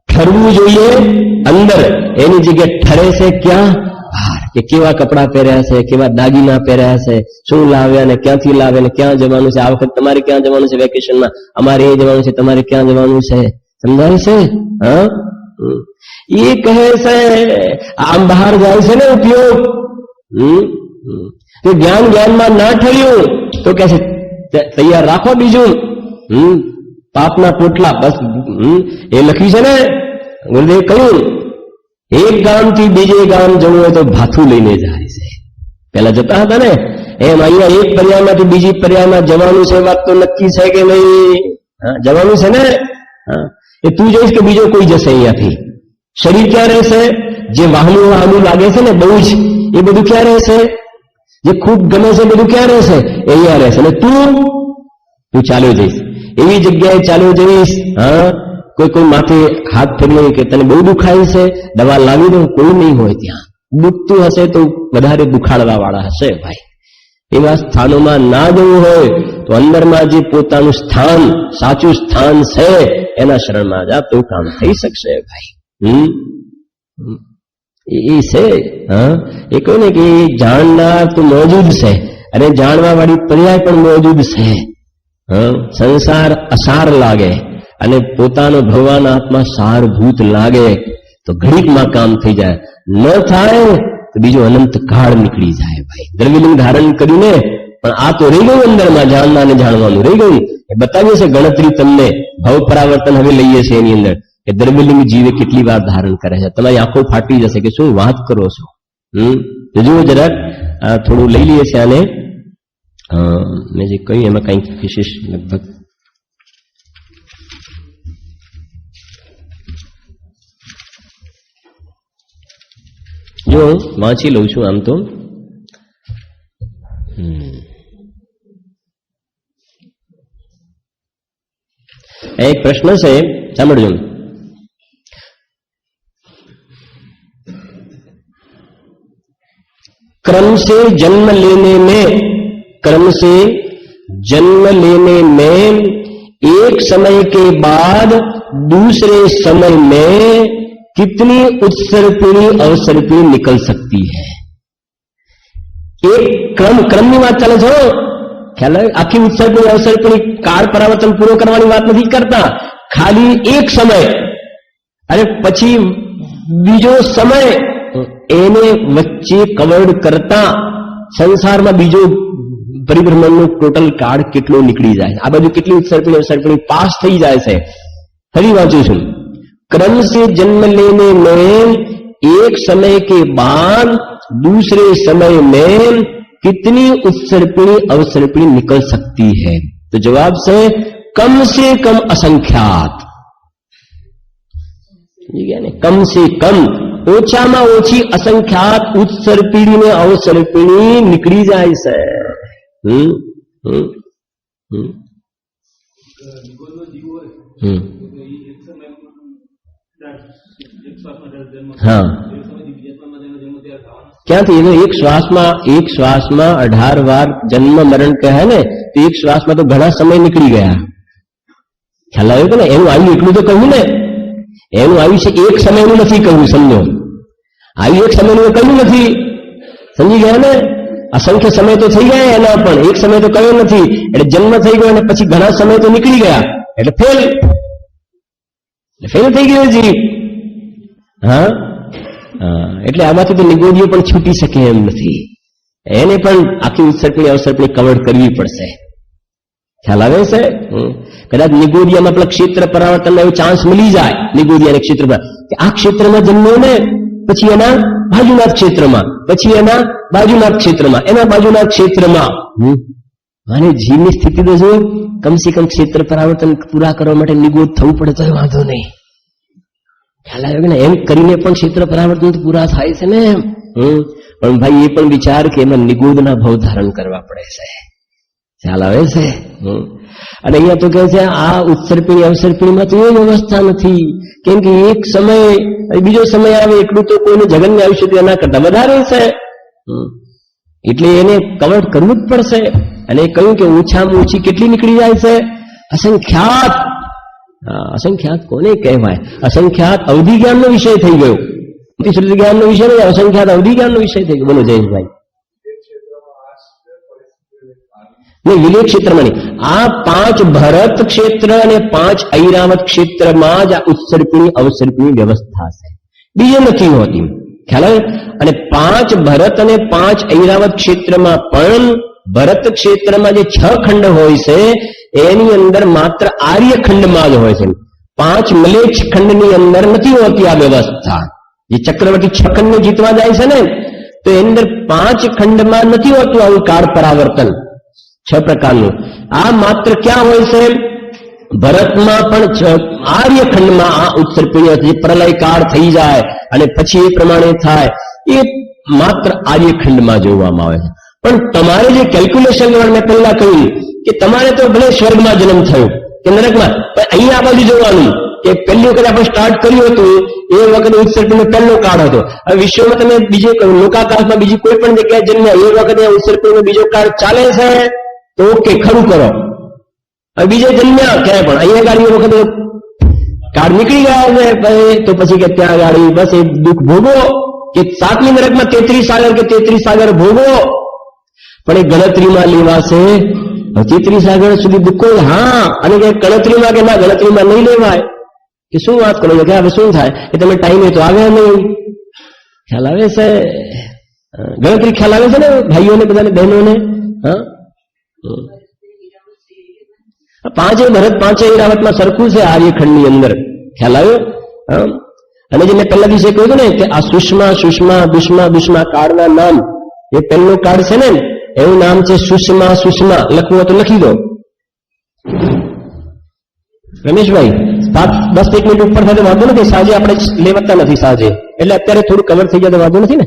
[SPEAKER 1] ઠરવું જોઈએ અંદર, એની જગ્યાએ ઠરે છે ક્યાં? બહાર. કે કેવા કપડા પહેર્યા છે, કેવા દાગીના પહેર્યા છે, શું લાવ્યા ને ક્યાંથી લાવે ને ક્યાં જવાનું છે, આ વખત તમારે ક્યાં જવાનું છે વેકેશનમાં, અમારે એ જવાનું છે, તમારે ક્યાં જવાનું છે, સમજાય છે? એ કહે છે આમ બહાર જાય છે ને ઉપયોગ. તો જ્ઞાનમાં ના ઠર્યું તો કે છે તૈયાર રાખો બીજું, પાપના પોટલા. બસ એ લખ્યું છે ને, ગુરુદેવ કહ્યું એક ગામથી બીજે ગામ જવું હોય તો ભાથું લઈને જાય છે. પેલા જતા હતા ને એમ અહીંયા એક પર્યાયમાંથી બીજી પર્યાયમાં જવાનું છે. વાત તો નક્કી છે કે નહીં? જવાનું છે ને. એ તું જઈશ કે બીજો કોઈ જશે અહીંયાથી? શરીર ક્યાં રહેશે? જે વાહનું લાગે છે ને બહુ જ, એ બધું ક્યાં રહેશે? જે ખૂબ ગમે છે બધું ક્યાં રહેશે? અહીંયા રહેશે. અને તું ચાલ્યો જઈશ, એવી જગ્યાએ ચાલ્યો જઈશ. કોઈ માથે હાથ ફેરવી કે તને બહુ દુખાય છે, દવા લાવી દઉં, કોઈ નહીં હોય ત્યાં. દુખતું હશે તો વધારે દુખાડવા વાળા હશે ભાઈ. એવા સ્થાનોમાં ના જવું હોય તો અંદરમાં જે પોતાનું સ્થાન, સાચું સ્થાન છે એના શરણમાં જા તો કામ થઈ શકશે ભાઈ. એ છે એ કહ્યું ને કે જાણનાર તો મોજૂદ છે, અને જાણવા વાળી પર્યાય પણ મોજૂદ છે. સંસાર અસાર લાગે અને પોતાનો ભગવાન આત્મા સારભૂત લાગે તો ઘડીકમાં કામ થઈ જાય. ન થાય તો બીજો અનંત કાળ નીકળી જાય ભાઈ. દ્રવ્યલિંગ ધારણ કરીને પણ આ તો રહી ગયું અંદરમાં, જાણનારને જાણવાનું રહી ગયું. એ બતાવીએ છે ગણતરી તમને. ભવ પરાવર્તન હવે લઈએ છીએ એની અંદર કે દ્રવ્યલિંગ જીવે કેટલી વાર ધારણ કરે છે. તમારી આંખો ફાટી જશે કે શું વાત કરો છો. તો જુઓ જરાક થોડું લઈ લઈએ છીએ આને. મેં જે કહ્યું એમાં કંઈક વિશેષ લગભગ જો વાંચી લઉં છું આમ તો. એક પ્રશ્ન છે, સાંભળજો. क्रम से जन्म लेने में एक समय के बाद दूसरे समय में कितनी उत्सर्पिणी अवसर्पिणी निकल सकती है? एक क्रमની વાત ચાલે છે. ખ્યાલ આખી ઉત્સર્પિણી અવસર્પિણી કાળ પરાવર્તન પૂરો કરવાની વાત નથી કરતા. ખાલી એક સમય અને પછી બીજો સમય એને વચ્ચે કવર્ડ કરતા સંસારમાં બીજો પરિભ્રમણનો ટોટલ કાળ કેટલો નીકળી જાય, આ બાજુ કેટલી ઉત્સર્પણી પાસ થઈ જાય છે. ફરી વાંચું છું. क्रम से जन्म लेने में एक समय के बाद दूसरे समय में कितनी उत्सर्पणी अवसर्पणी निकल सकती है? तो जवाब से कम असंख्यात. कम से कम ઓછામાં ઓછી અસંખ્યાત ઉત્સર્પિણી ને અવસર્પિણી નીકળી જાય છે. હા, ક્યાંથી એનો એક શ્વાસમાં 18 વાર જન્મ મરણ કહે ને, તો એક શ્વાસમાં તો ઘણા સમય નીકળી ગયા. ખ્યાલ આવ્યો કે ને? એનું આવ્યું એટલું તો કહ્યું ને, એનું આવ્યું છે એક સમયનું નથી કહ્યું. સમજો, આવ્યું એક સમયનું કહ્યું નથી. સમજી ગયા ને? અસંખ્ય સમય તો થઈ ગયા એના, પણ એક સમય તો કયો નથી. એટલે જન્મ થઈ ગયો અને પછી ઘણા સમય તો નીકળી ગયા, એટલે ફેલ થઈ ગયો જીવ. હા, એટલે આમાંથી તો નિગોદીઓ પણ છૂટી શકે એમ નથી. એને પણ આખી ઉત્સર્પણી અવસર્પણી કવર્ડ કરવી પડશે. ખ્યાલ આવે છે? કદાચ નિગોદિયામાં પેલા ક્ષેત્ર પરાવર્તન એવો ચાન્સ મળી જાય નિગોદિયા ક્ષેત્ર પર, કે આ ક્ષેત્રમાં જન્મ્યો ને પછી એના બાજુના ક્ષેત્રમાં, પછી એના બાજુના ક્ષેત્રમાં, એના બાજુના ક્ષેત્રમાં. અને જીવની સ્થિતિ તો જો કમસે કમ ક્ષેત્ર પરાવર્તન પૂરા કરવા માટે નિગોદ થવું પડે તો વાંધો નહીં. ખ્યાલ આવ્યો કે ને? એમ કરીને પણ ક્ષેત્ર પરાવર્તન પૂરા થાય છે ને. પણ ભાઈ એ પણ વિચાર કે એમાં નિગોદના ભાવ ધારણ કરવા પડે છે. ખ્યાલ આવે છે? અને અહીંયા તો કહે છે આ ઉત્સર્પિણી અવસર્પિણીમાં તો એ વ્યવસ્થા નથી, કેમ કે એક સમય બીજો સમય આવે એટલું તો કોઈને જગનને આયુષ્ય એના કરતા વધારે છે. એટલે એને કવર કરવું જ પડશે. અને એ કહ્યું કે ઓછામાં ઓછી કેટલી નીકળી જાય છે? અસંખ્યાત. અસંખ્યાત કોને કહેવાય? અસંખ્યાત અવધિ જ્ઞાનનો વિષય થઈ ગયો. શ્રુતિ જ્ઞાનનો વિષય નહીં, અસંખ્યાત અવધિ જ્ઞાનનો વિષય થઈ ગયો. બોલો જયેશભાઈ. નહીં, વિલેય ક્ષેત્રમાં નહીં. આ 5 ભરત ક્ષેત્ર અને 5 ઐરાવત ક્ષેત્રમાં જ આ ઉત્સર્પિણી અવસર્પિણી વ્યવસ્થા છે, બીજે નથી હોતી. ખ્યાલ આવે? અને 5 ભરત અને 5 ઐરાવત ક્ષેત્રમાં પણ ભરત ક્ષેત્રમાં જે 6 ખંડ હોય છે એની અંદર માત્ર આર્ય ખંડમાં જ હોય છે. 5 મલેચ્છ ખંડની અંદર નથી હોતી આ વ્યવસ્થા. જે ચક્રવર્તી 6 ખંડને જીતવા જાય છે ને, તો એની અંદર 5 ખંડમાં નથી હોતું આવું કાળ પરાવર્તન 6 પ્રકારનું. આ માત્ર ક્યાં હોય છે? ભરતમાં પણ આર્ય ખંડમાં આ ઉત્સર્પિણી પ્રલય કાળ થઈ જાય અને પછી એ પ્રમાણે થાય, એ માત્ર આર્ય ખંડમાં જોવામાં આવે છે. પણ તમારે જે કેલ્ક્યુલેશન મેં પહેલા કહ્યું કે તમારે તો ભલે સ્વર્ગમાં જન્મ થયો કે નરકમાં, પણ અહીંયા આ બાજુ જોવાનું કે પહેલી વખત આપણે સ્ટાર્ટ કર્યું હતું એ વખતે ઉત્સર્પણીનો પહેલો કાળ હતો. હવે વિશ્વમાં તમે બીજે લોકાકાશમાં બીજી કોઈ પણ જગ્યાએ જન્મ્યા એ વખતે ઉત્સર્પણીનો બીજો કાળ ચાલે છે તો ઓકે, ખરું કરો. હવે બીજે જન્મ્યા ક્યાંય પણ અહીંયા ગાડી વખતે કાળ નીકળી ગયા છે, તો પછી કે ત્યાં ગાડી બસ એ દુઃખ ભોગવો, કે 7મી નરકમાં 33 સાગર કે 33 સાગર ભોગવો. પણ એ ગણતરીમાં લેવાશે 33 સાગર સુધી દુઃખો. હા, અને કે ગણતરીમાં કે ના, ગણતરીમાં નહીં લેવાય. કે શું વાત કરો છો? કે હવે શું થાય કે તમે ટાઈમે તો આવ્યા નહીં. ખ્યાલ આવે છે? ગણતરી ખ્યાલ આવે છે ને ભાઈઓને, બધાને, બહેનોને? હા, 5 ભરત 5 ઐરાવતમાં સરખું છે આર્યખંડની અંદર. ખ્યાલ આવ્યો? અને જે મેં પહેલા દિવસે કહ્યું ને કે આ સુષ્મા સુષ્મા દુષ્મા દુષ્મા કાળના નામ, એ પહેલું કાળ છે ને એવું નામ છે સુષ્મા સુષ્મા. લખવું તો લખી દો. રમેશભાઈ 10 મિનિટ ઉપર થાય વાંધો નથી, સાંજે આપણે લેવતા નથી સાંજે, એટલે અત્યારે થોડું કવર થઈ જાય તો વાંધો નથી ને?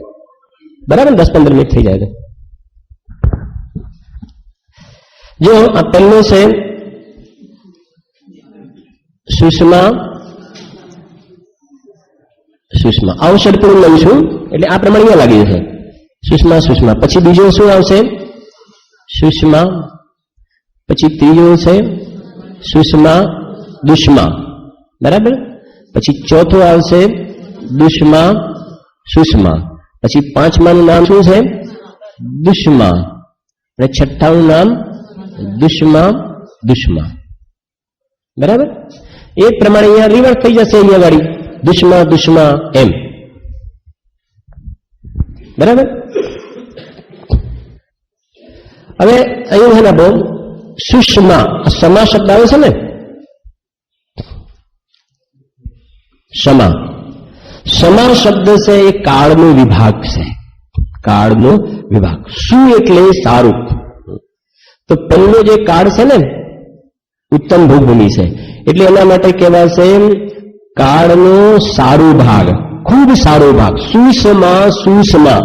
[SPEAKER 1] બરાબર ને? 10-15 મિનિટ થઈ જાય. જો આ પહેલો છે સુષ્મા સુષ્મા. અવસર્પિણી લઉં છું એટલે આ પ્રમાણે અહીંયા લાગી જશે સુષ્મા સુષ્મા. પછી બીજો શું આવશે? સુષ્મા. પછી ત્રીજો છે સુષ્મા દુષ્મા. બરાબર? પછી ચોથો આવશે દુષ્મા સુષ્મા. પછી 5માનું નામ શું છે? દુષ્મા. અને 6ઠાનું નામ દુષ્મા દુષ્મા. બરાબર? એ પ્રમાણે અહીંયા રિવર્સ થઈ જશે અહીંયા ગાડી. દુશ્મા દુશ્મા એમ. બરાબર. હવે અહીં છે ને બહુ સુષ્મા સમા શબ્દ આવે છે ને, સમા સમા શબ્દ છે એ કાળનો વિભાગ છે, કાળનો વિભાગ. શું એટલે સારું. તો પહેલો જે કાળ છે ને ઉત્તમ ભૂભૂમિ છે, એટલે એના માટે કહેવાશે કાળનો સારો ભાગ, ખૂબ સારો ભાગ. સુષમા સુષમા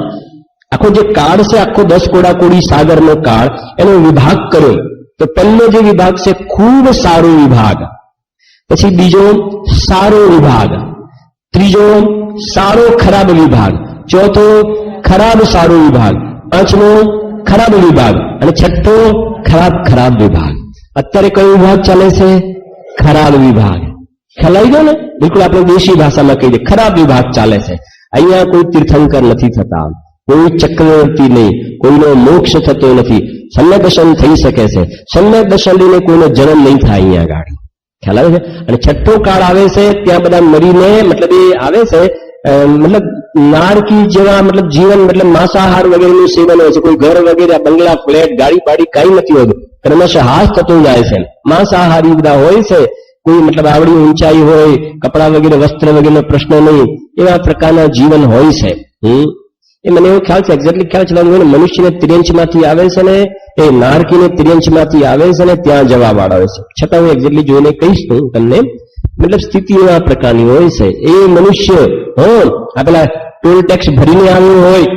[SPEAKER 1] આખો જે કાળ છે, આખો 10 કોડાકોડી સાગરનો કાળ, એનો વિભાગ કર્યો. તો પહેલો જે વિભાગ છે ખૂબ સારો વિભાગ, પછી બીજો સારો વિભાગ, ત્રીજો સારો ખરાબ વિભાગ, ચોથો ખરાબ સારો વિભાગ, પાંચમો ખરાબ વિભાગ અને છઠ્ઠો ખરાબ ખરાબ વિભાગ. અત્યારે કયો વિભાગ ચાલે છે? ખરાબ વિભાગ. ખ્યાલ આવી ગયો ને? બિલકુલ આપણે દેશી ભાષામાં કહીએ ખરાબ વિભાગ ચાલે છે. અહીંયા કોઈ તીર્થંકર નથી થતા, કોઈ ચક્રવર્તી નહીં, કોઈનો મોક્ષ થતો નથી. સમ્યક દર્શન થઈ શકે છે, સમ્યક દર્શન લઈને કોઈનો જન્મ નહીં થાય અહીંયા ગાડી. ખ્યાલ આવે છે? અને છઠ્ઠો કાળ આવે છે, ત્યાં બધા મરીને મતલબ એ આવે છે મતલબ નારકી જેવા મતલબ જીવન, મતલબ માંસાહાર વગેરેનું સેવન હોય છે. કોઈ ઘર વગેરે બંગલા ફ્લેટ ગાડી પાડી કઈ નથી હોતું, ક્રમશઃ હાશ થતો જાય છે. માંસાહારી બધા હોય છે, કોઈ મતલબ આવડી ઊંચાઈ હોય, કપડા વગેરે વસ્ત્ર વગેરેનો પ્રશ્ન નહીં, એવા પ્રકારના જીવન હોય છે. એ મને એવો ખ્યાલ છે, એક્ઝેક્ટલી ખ્યાલ છે, મનુષ્યને ત્રિયંશમાંથી આવે છે ને એ નારકીને ત્રિયંશમાંથી આવે છે ને ત્યાં જવા વાળા હોય છે. છતાં હું એક્ઝેક્ટલી જોઈને કહીશ હું તમને, મતલબ સ્થિતિ એવા પ્રકારની હોય છે. એ મનુષ્ય આ પેલા ટોલ ટેક્સ ભરીને આવ્યો હોય,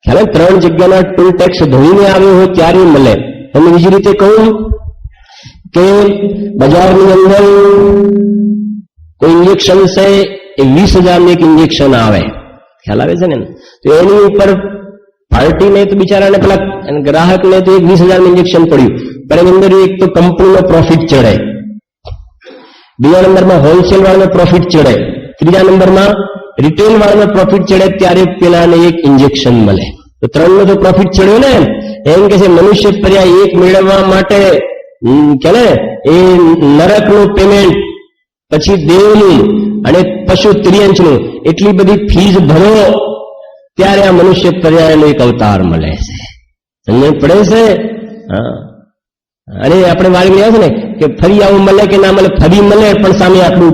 [SPEAKER 1] ખ્યાલ 3 જગ્યાના ટોલ ટેક્સ ધોઈને આવ્યો હોય ત્યારે મળે. તમે બીજી રીતે કહું કે બજારની અંદર કોઈ ઇન્જેક્શન છે એ 20,000 એક ઇન્જેક્શન આવે, ખ્યાલ આવે છે ને? તો એની ઉપર પાર્ટીને તો બિચારાને પેલા ગ્રાહકને તો 20,000 ઇન્જેક્શન પડ્યું, પણ એની અંદર એક તો કંપનીનો પ્રોફિટ ચડે, બીજા નંબરમાં હોલસેલ વાળાનો પ્રોફિટ ચડે, ત્રીજા નંબરમાં રિટેલ વાળાનો પ્રોફિટ ચડે, ત્યારે પેલાને એક ઇન્જેક્શન મળે. તો 3નો તો પ્રોફિટ ચડ્યો ને. એમ કે છે મનુષ્ય પર્યાય એક મેળવવા માટે કે ને એ નરકનું પેમેન્ટ, પછી દેવનું અને પશુ ત્રિયંશનું એટલી બધી ફીસ ભરો ત્યારે આ મનુષ્ય પર્યાયનો એક અવતાર મળે છે. સમજ પડે છે? હા. અને આપણે વાળી રહ્યા છે ને કે ફરી આવું મળે કે ના મળે, ફરી મળે પણ સામે આટલું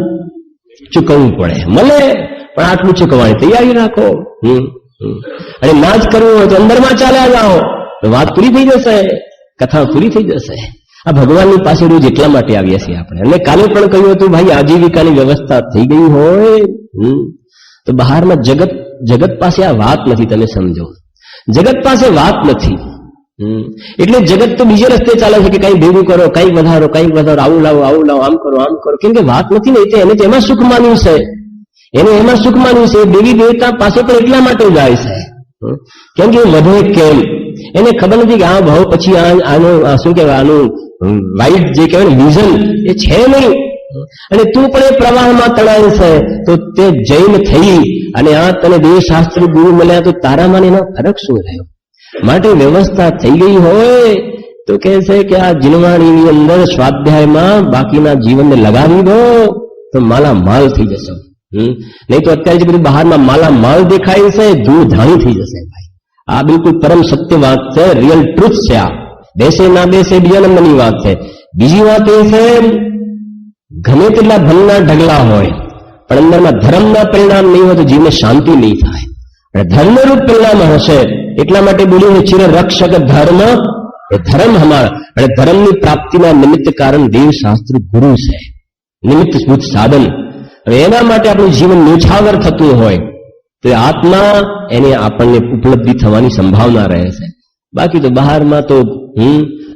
[SPEAKER 1] ચૂકવવું પડે, મળે પણ આટલું ચૂકવવાની તૈયારી રાખો. અને ના જ કરવું હોય તો અંદરમાં ચાલ્યા જાઓ તો વાત પૂરી થઈ જશે, કથા પૂરી થઈ જશે. આ ભગવાનની પાસે રોજ એટલા માટે આવીએ છીએ આપણે. અને કાલે પણ કહ્યું હતું ભાઈ આજીવિકાની વ્યવસ્થા થઈ ગઈ હોય તો બહારમાં જગત પાસે આ વાત નથી. તમે સમજો, જગત પાસે વાત નથી. એટલે જગત તો બીજે રસ્તે ચાલે છે કે કઈ ભેગું કરો, કઈ વધારો, આવું લાવો, આમ કરો, કેમ કે વાત નથી ને. એને એમાં સુખ માન્યું છે, એને એમાં સુખ માન્યું છે. દેવી દેવતા પાસે પણ એટલા માટે જાય છે કેમ કે વધે કેમ, એને ખબર નથી કે આ ભાવ પછી આનું શું કહેવાય, આનું વાઇટ જે કહેવાય ને વિઝન એ છે નહીં. અને તું પણ એ પ્રવાહમાં તણાય છે, તો તે જૈન થઈ અને આ તને દેવશાસ્ત્ર ગુરુ મળ્યા તો તારામાં એનો ફરક શું રહ્યો? માટે વ્યવસ્થા થઈ ગઈ હોય તો કહે છે કે આ જીનવાણીની અંદર સ્વાધ્યાયમાં બાકીના જીવનને લગાવી દો તો માલામાલ થઈ જશે. નહીં તો અત્યારે જે બધું બહારમાં માલામાલ દેખાય છે ધૂળધાણી થઈ જશે. ભાઈ આ બિલકુલ પરમ સત્ય વાત છે, રિયલ ટ્રુથ છે. આ બેસે ના બેસે બીજા નંબરની વાત છે. બીજી વાત એ છે ગમે તેટલા ધનના ઢગલા હોય પણ અંદરમાં ધર્મના પરિણામ નહીં હોય તો જીવને શાંતિ નહીં થાય. અને ધર્મરૂપ પરિણામ હશે એટલા માટે બોલ્યું ચિર રક્ષક ધર્મ એ ધર્મ હમારા. અને ધર્મની પ્રાપ્તિના નિમિત્ત કારણ દેવશાસ્ત્ર ગુરુ છે, નિમિત્ત સ્મૃત સાધન. અને એના માટે આપણું જીવન ન્યોછાવર થતું હોય તો આત્મા એને આપણને ઉપલબ્ધિ થવાની સંભાવના રહે છે. બાકી તો બહારમાં તો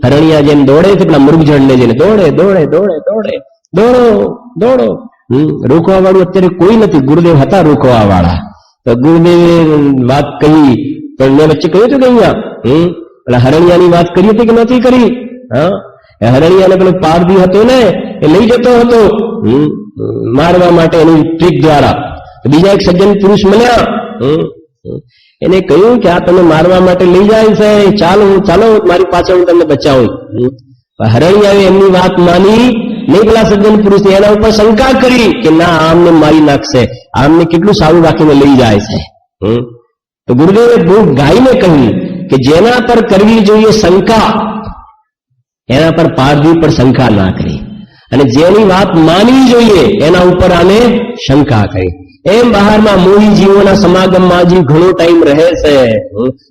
[SPEAKER 1] હરણિયા જેમ દોડે છે પેલા મૃગજળને જઈને દોડે દોડે દોડે દોડે દોડો દોડો. રોકવા વાળું અત્યારે કોઈ નથી. ગુરુદેવ હતા રોકવા વાળા, તો ગુરુદેવે વાત કહી પણ મેં વચ્ચે કહ્યું હતું કે અહીંયા હરણિયાની વાત કરી હતી કે નહોતી કરી? હા, હરણિયાને પેલો પારધી હતો ને એ લઈ જતો હતો મારવા માટે એની ટ્રીક દ્વારા. બીજા એક સજ્જન પુરુષ મળ્યા, એને કહ્યું કે આ તમે મારવા માટે લઈ જાય છે, ચાલો ચાલો મારી પાછળ હું તમને બચાવું. હરણિયાએ એમની વાત માની નહીં પેલા સજ્જન પુરુષ એના ઉપર શંકા કરી કે ના આમને મારી નાખશે, આમને કેટલું સારું રાખીને લઈ જાય છે. તો ગુરુદેવે બહુ ગાઈને કહ્યું કે જેના પર કરવી જોઈએ શંકા એના પર પારધી પર શંકા ના કરી, અને જેની વાત માનવી જોઈએ એના ઉપર આને શંકા કરી. એમ બહારમાં મોહી જીવોના સમાગમમાં હજી ઘણો ટાઈમ રહે છે.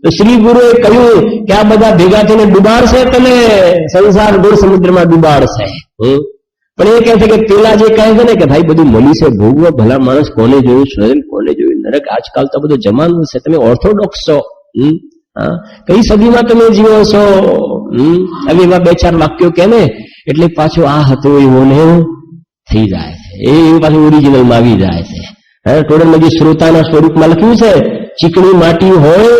[SPEAKER 1] તો શ્રી ગુરુએ કહ્યું કે આ બધા ભેગા થઈને ડુબાડશે તને, સંસાર ઘોર સમુદ્રમાં ડુબાડશે. પણ એ કહે છે કે પેલા જે કહે છે ને કે ભાઈ બધું મળી છે ભોગવો, ભલા માણસ કોને જોયું સ્વયં, કોને જોયું નરક, આજકાલ તો બધું જમાનું છે, તમે ઓર્થોડોક્સ છો, કઈ સદીમાં તમે જીવો છો. હવે એવા બે ચાર વાક્યો કે ને એટલે પાછું આ હતો એવો ને થઈ જાય છે, એ પાછું ઓરિજિનલમાં આવી જાય છે. ટોળમાં જે શ્રોતાના સ્વરૂપમાં લખ્યું છે, ચીકણી માટી હોય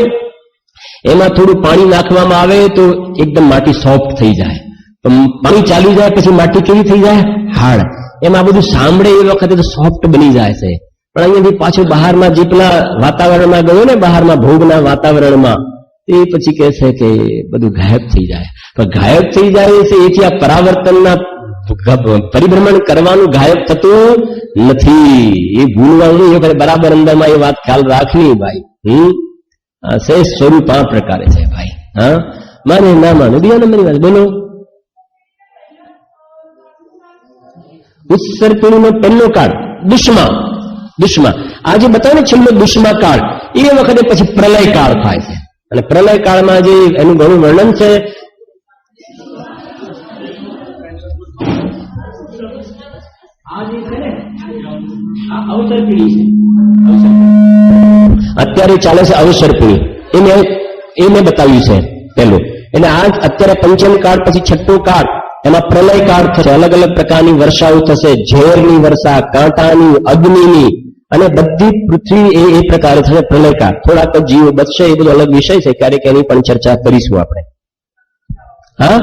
[SPEAKER 1] એમાં થોડું પાણી નાખવામાં આવે તો એકદમ માટી સોફ્ટ થઈ જાય, પાણી ચાલી જાય પછી માટી કેવી થઈ જાય, હાર્ડ. એમાં બધું સાંભળે એ વખતે તો સોફ્ટ બની જાય છે. પણ અહીંયાથી પાછું બહારમાં જેટલા વાતાવરણમાં ગયો ને, બહારમાં ભોગના વાતાવરણમાં, એ પછી કહે છે કે બધું ગાયબ થઈ જાય. પણ ગાયબ થઈ જાય છે એથી આ પરાવર્તનના પરિભ્રમણ કરવાનું ગાયબ થતું નથી. એ ભૂલવાનું એ વખતે બરાબર અંદરમાં એ વાત ખ્યાલ રાખવી ભાઈ. સહેજ સ્વરૂપ આ પ્રકારે છે ભાઈ. હા, માને ના માને બીજા નંબરની વાત બોલો. ઉત્સર પેઢીનો પહેલો કાળ દુષ્મા. આજે બતાવે ને છેલ્લો દુષ્મા કાળ, એ વખતે પછી પ્રલય કાળ થાય છે. અને પ્રલય કાળમાં જે એનું ઘણું વર્ણન છે. અત્યારે ચાલે છે અવસર પીઢી, એ મેં બતાવ્યું છે પેલું. એટલે આજ અત્યારે પંચમ કાળ પછી છઠ્ઠો કાળ, એમાં પ્રલય કાળ થશે. અલગ અલગ પ્રકારની વર્ષાઓ થશે, ઝેરની વર્ષા, કાંટાની, અગ્નિની, અને બધી પૃથ્વી એ પ્રકારે થશે પ્રલય કાળ. થોડાક જીવો બચશે, એ બધો અલગ વિષય છે, ક્યારેક એની પણ ચર્ચા કરીશું આપણે. હા,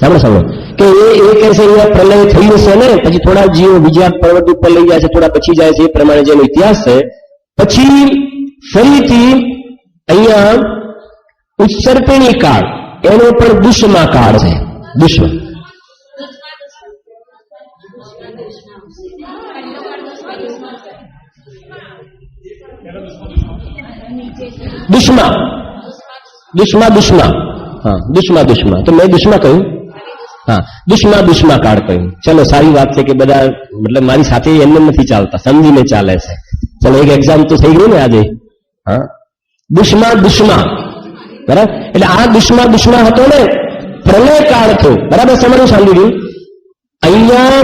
[SPEAKER 1] સાંભળો કે એ કહે છે અહીંયા પ્રલય થયું છે ને, પછી થોડા જીવો બીજા પર્વત ઉપર લઈ જાય છે, થોડા પછી જાય છે, એ પ્રમાણે જેનો ઇતિહાસ છે. પછી ફરીથી અહીંયા ઉત્સર્પિણી કાળ, એનો પણ દુષ્મા કાળ છે. દુષ્મા હા, દુષ્મા તો મેં દુષ્મા કહ્યું. હા, દુષ્મા કાળ કહ્યું. ચલો, સારી વાત છે કે બધા મતલબ મારી સાથે એમને નથી ચાલતા, સમજીને ચાલે છે. ચલો, એક એક્ઝામ તો થઈ ગયું ને આજે. હા, દુષ્મા બરાબર. એટલે આ દુષ્મા હતો ને, પ્રલય કાળ થયો. બરાબર, સમજવું સાંભળ્યું. અહીંયા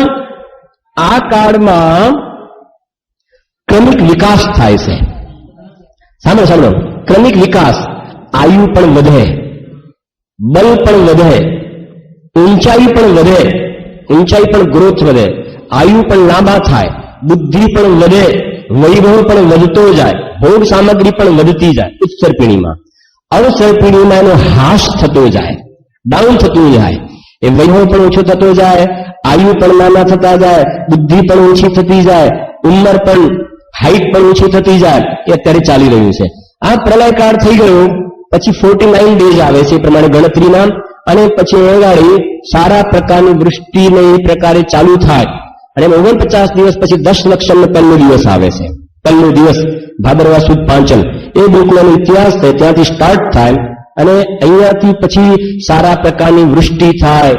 [SPEAKER 1] આ કાળમાં ક્રમિક વિકાસ થાય છે. સાંભળો, ક્રમિક વિકાસ. આયુ પણ વધે, બલ પણ વધે, ઊંચાઈ પણ ગ્રોથ વધે, આયુ પણ લાંબા થાય, બુદ્ધિ પણ વધે, વૈભવ પણ વધતો જાય, ભોગ સામગ્રી પણ વધતી જાય. ઉત્સર પીઢીમાં. અવસર પીઢીમાં એનો હાશ થતો જાય, ડાઉન થતું જાય. એ વૈભવ પણ ઓછો થતો જાય, આયુ પણ નાના થતા જાય, બુદ્ધિ પણ ઓછી થતી જાય, ઉંમર પણ, હાઈટ પણ ઓછી થતી જાય. એ અત્યારે ચાલી રહ્યું છે. આ પ્રલય કાળ થઈ ગયો પછી 49 ડેઝ આવે છે એ પ્રમાણે ગણતરીના, અને પછી એગાડી સારા પ્રકારની વૃષ્ટિને એ પ્રકારે ચાલુ થાય. અને 49 દિવસ પછી 10 લક્ષણનો પહેલો દિવસ આવે છે. પહેલો દિવસ ભાદરવા સુદ પાંચમ, એ બિલકુલ ઇતિહાસ છે, ત્યાંથી સ્ટાર્ટ થાય. અને અહીંયાથી પછી સારા પ્રકારની વૃષ્ટિ થાય,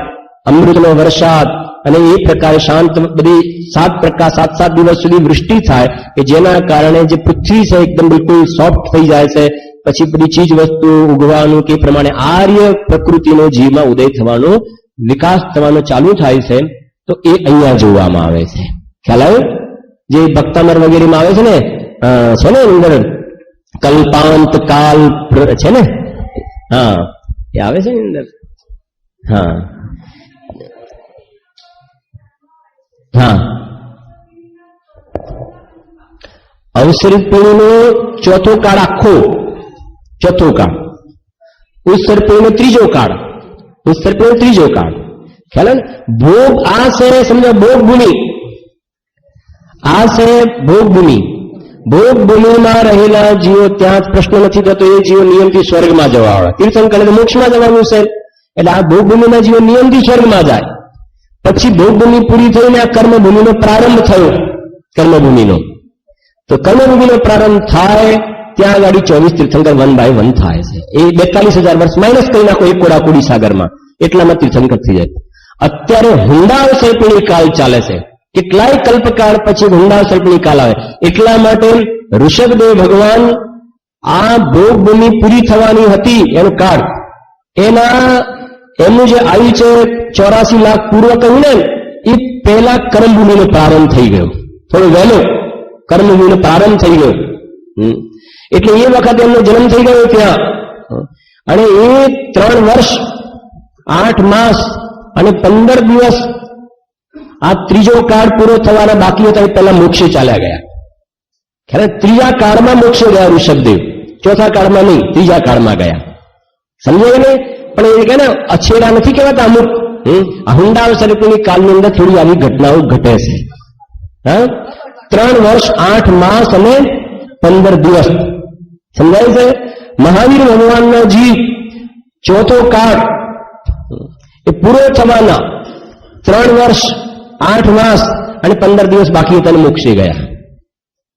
[SPEAKER 1] અમૃતનો વરસાદ, અને એ પ્રકારે શાંત બધી 7 દિવસ સુધી વૃષ્ટિ થાય, કે જેના કારણે જે પૃથ્વી છે એકદમ બિલકુલ સોફ્ટ થઈ જાય છે. પછી બધી ચીજ વસ્તુ ઉગવાનું, કે પ્રમાણે આર્ય પ્રકૃતિનો જીવમાં ઉદય થવાનો, વિકાસ થવાનો ચાલુ થાય છે. તો એ અહીંયા જોવામાં આવે છે. ખ્યાલ આવ્યો? જે ભક્તામર વગેરેમાં આવે છે ને, છે ને અંદર કલ્પાંત કાલ છે ને, હા, એ આવે છે ને અંદર. હા હા, અવસરિત પીઢીનો ચોથો કાળ, આખો ચોથો કાળ. ઉત્સર પીઢીનો ત્રીજો કાળ, ખ્યાલ ને. ભોગ આ છે, સમજો, ભોગ ભૂમિ. આ છે ભોગ ભૂમિ. ભોગ ભૂમિમાં રહેલા જીવો, ત્યાં પ્રશ્ન નથી થતો, એ જીવો નિયમથી સ્વર્ગમાં જવા આવે. તીર્થંકર મોક્ષમાં જવાનું છે. એટલે આ ભોગભૂમિના જીવો નિયમથી સ્વર્ગમાં જાય. પછી ભોગભૂમિ પૂરી થઈને આ કર્મભૂમિનો પ્રારંભ થયો. કર્મભૂમિનો તો કર્મભૂમિનો પ્રારંભ થાય ત્યાં આગળ 24 તીર્થંકર 1 by 1 થાય છે. એ 42,000 વર્ષ માઇનસ કરી નાખો એક કોડાકોડી સાગરમાં, એટલામાં તીર્થંકર થઈ જાય. અત્યારે હુંડાવસર્પિણી કાળ ચાલે છે. કેટલાય કલ્પકાળ પછી હુંડાવસર્પિણી કાળ આવે. એટલા માટે ઋષભદેવ ભગવાન આ ભોગભૂમિ પૂરી થવાની હતી એનો કાળ, એમનું જે આયુ છે 84 લાખ પૂર્વ કહ્યું ને, એ પહેલા કર્મભૂમિનો પ્રારંભ થઈ ગયો. થોડો વહેલો કર્મભૂમિનો પ્રારંભ થઈ ગયો. એટલે એ વખતે એમનો જન્મ થઈ ગયો ત્યાં. અને એ 3 વર્ષ 8 માસ અને 15 દિવસ આ ત્રીજો કાળ પૂરો થવાના બાકી હતા. પહેલા મોક્ષે ચાલ્યા ગયા. ખરે ત્રીજા કાળમાં મોક્ષે ગયા ઋષભદેવ, ચોથા કાળમાં નહીં, ત્રીજા કાળમાં ગયા. સમજાય ને? પણ એ કહે ને અછેડા નથી કહેવાતા અમુક. હુંડાવસર્પિણી કાળની અંદર થોડી આવી ઘટનાઓ ઘટે છે. 3 વર્ષ 8 માસ અને 15 દિવસ. સમજાય છે? મહાવીર ભગવાનનો જીવ ચોથો કાળ એ પૂરો થવાના 3 વર્ષ 8 માસ અને 15 દિવસ બાકી હતા, મોક્ષે ગયા.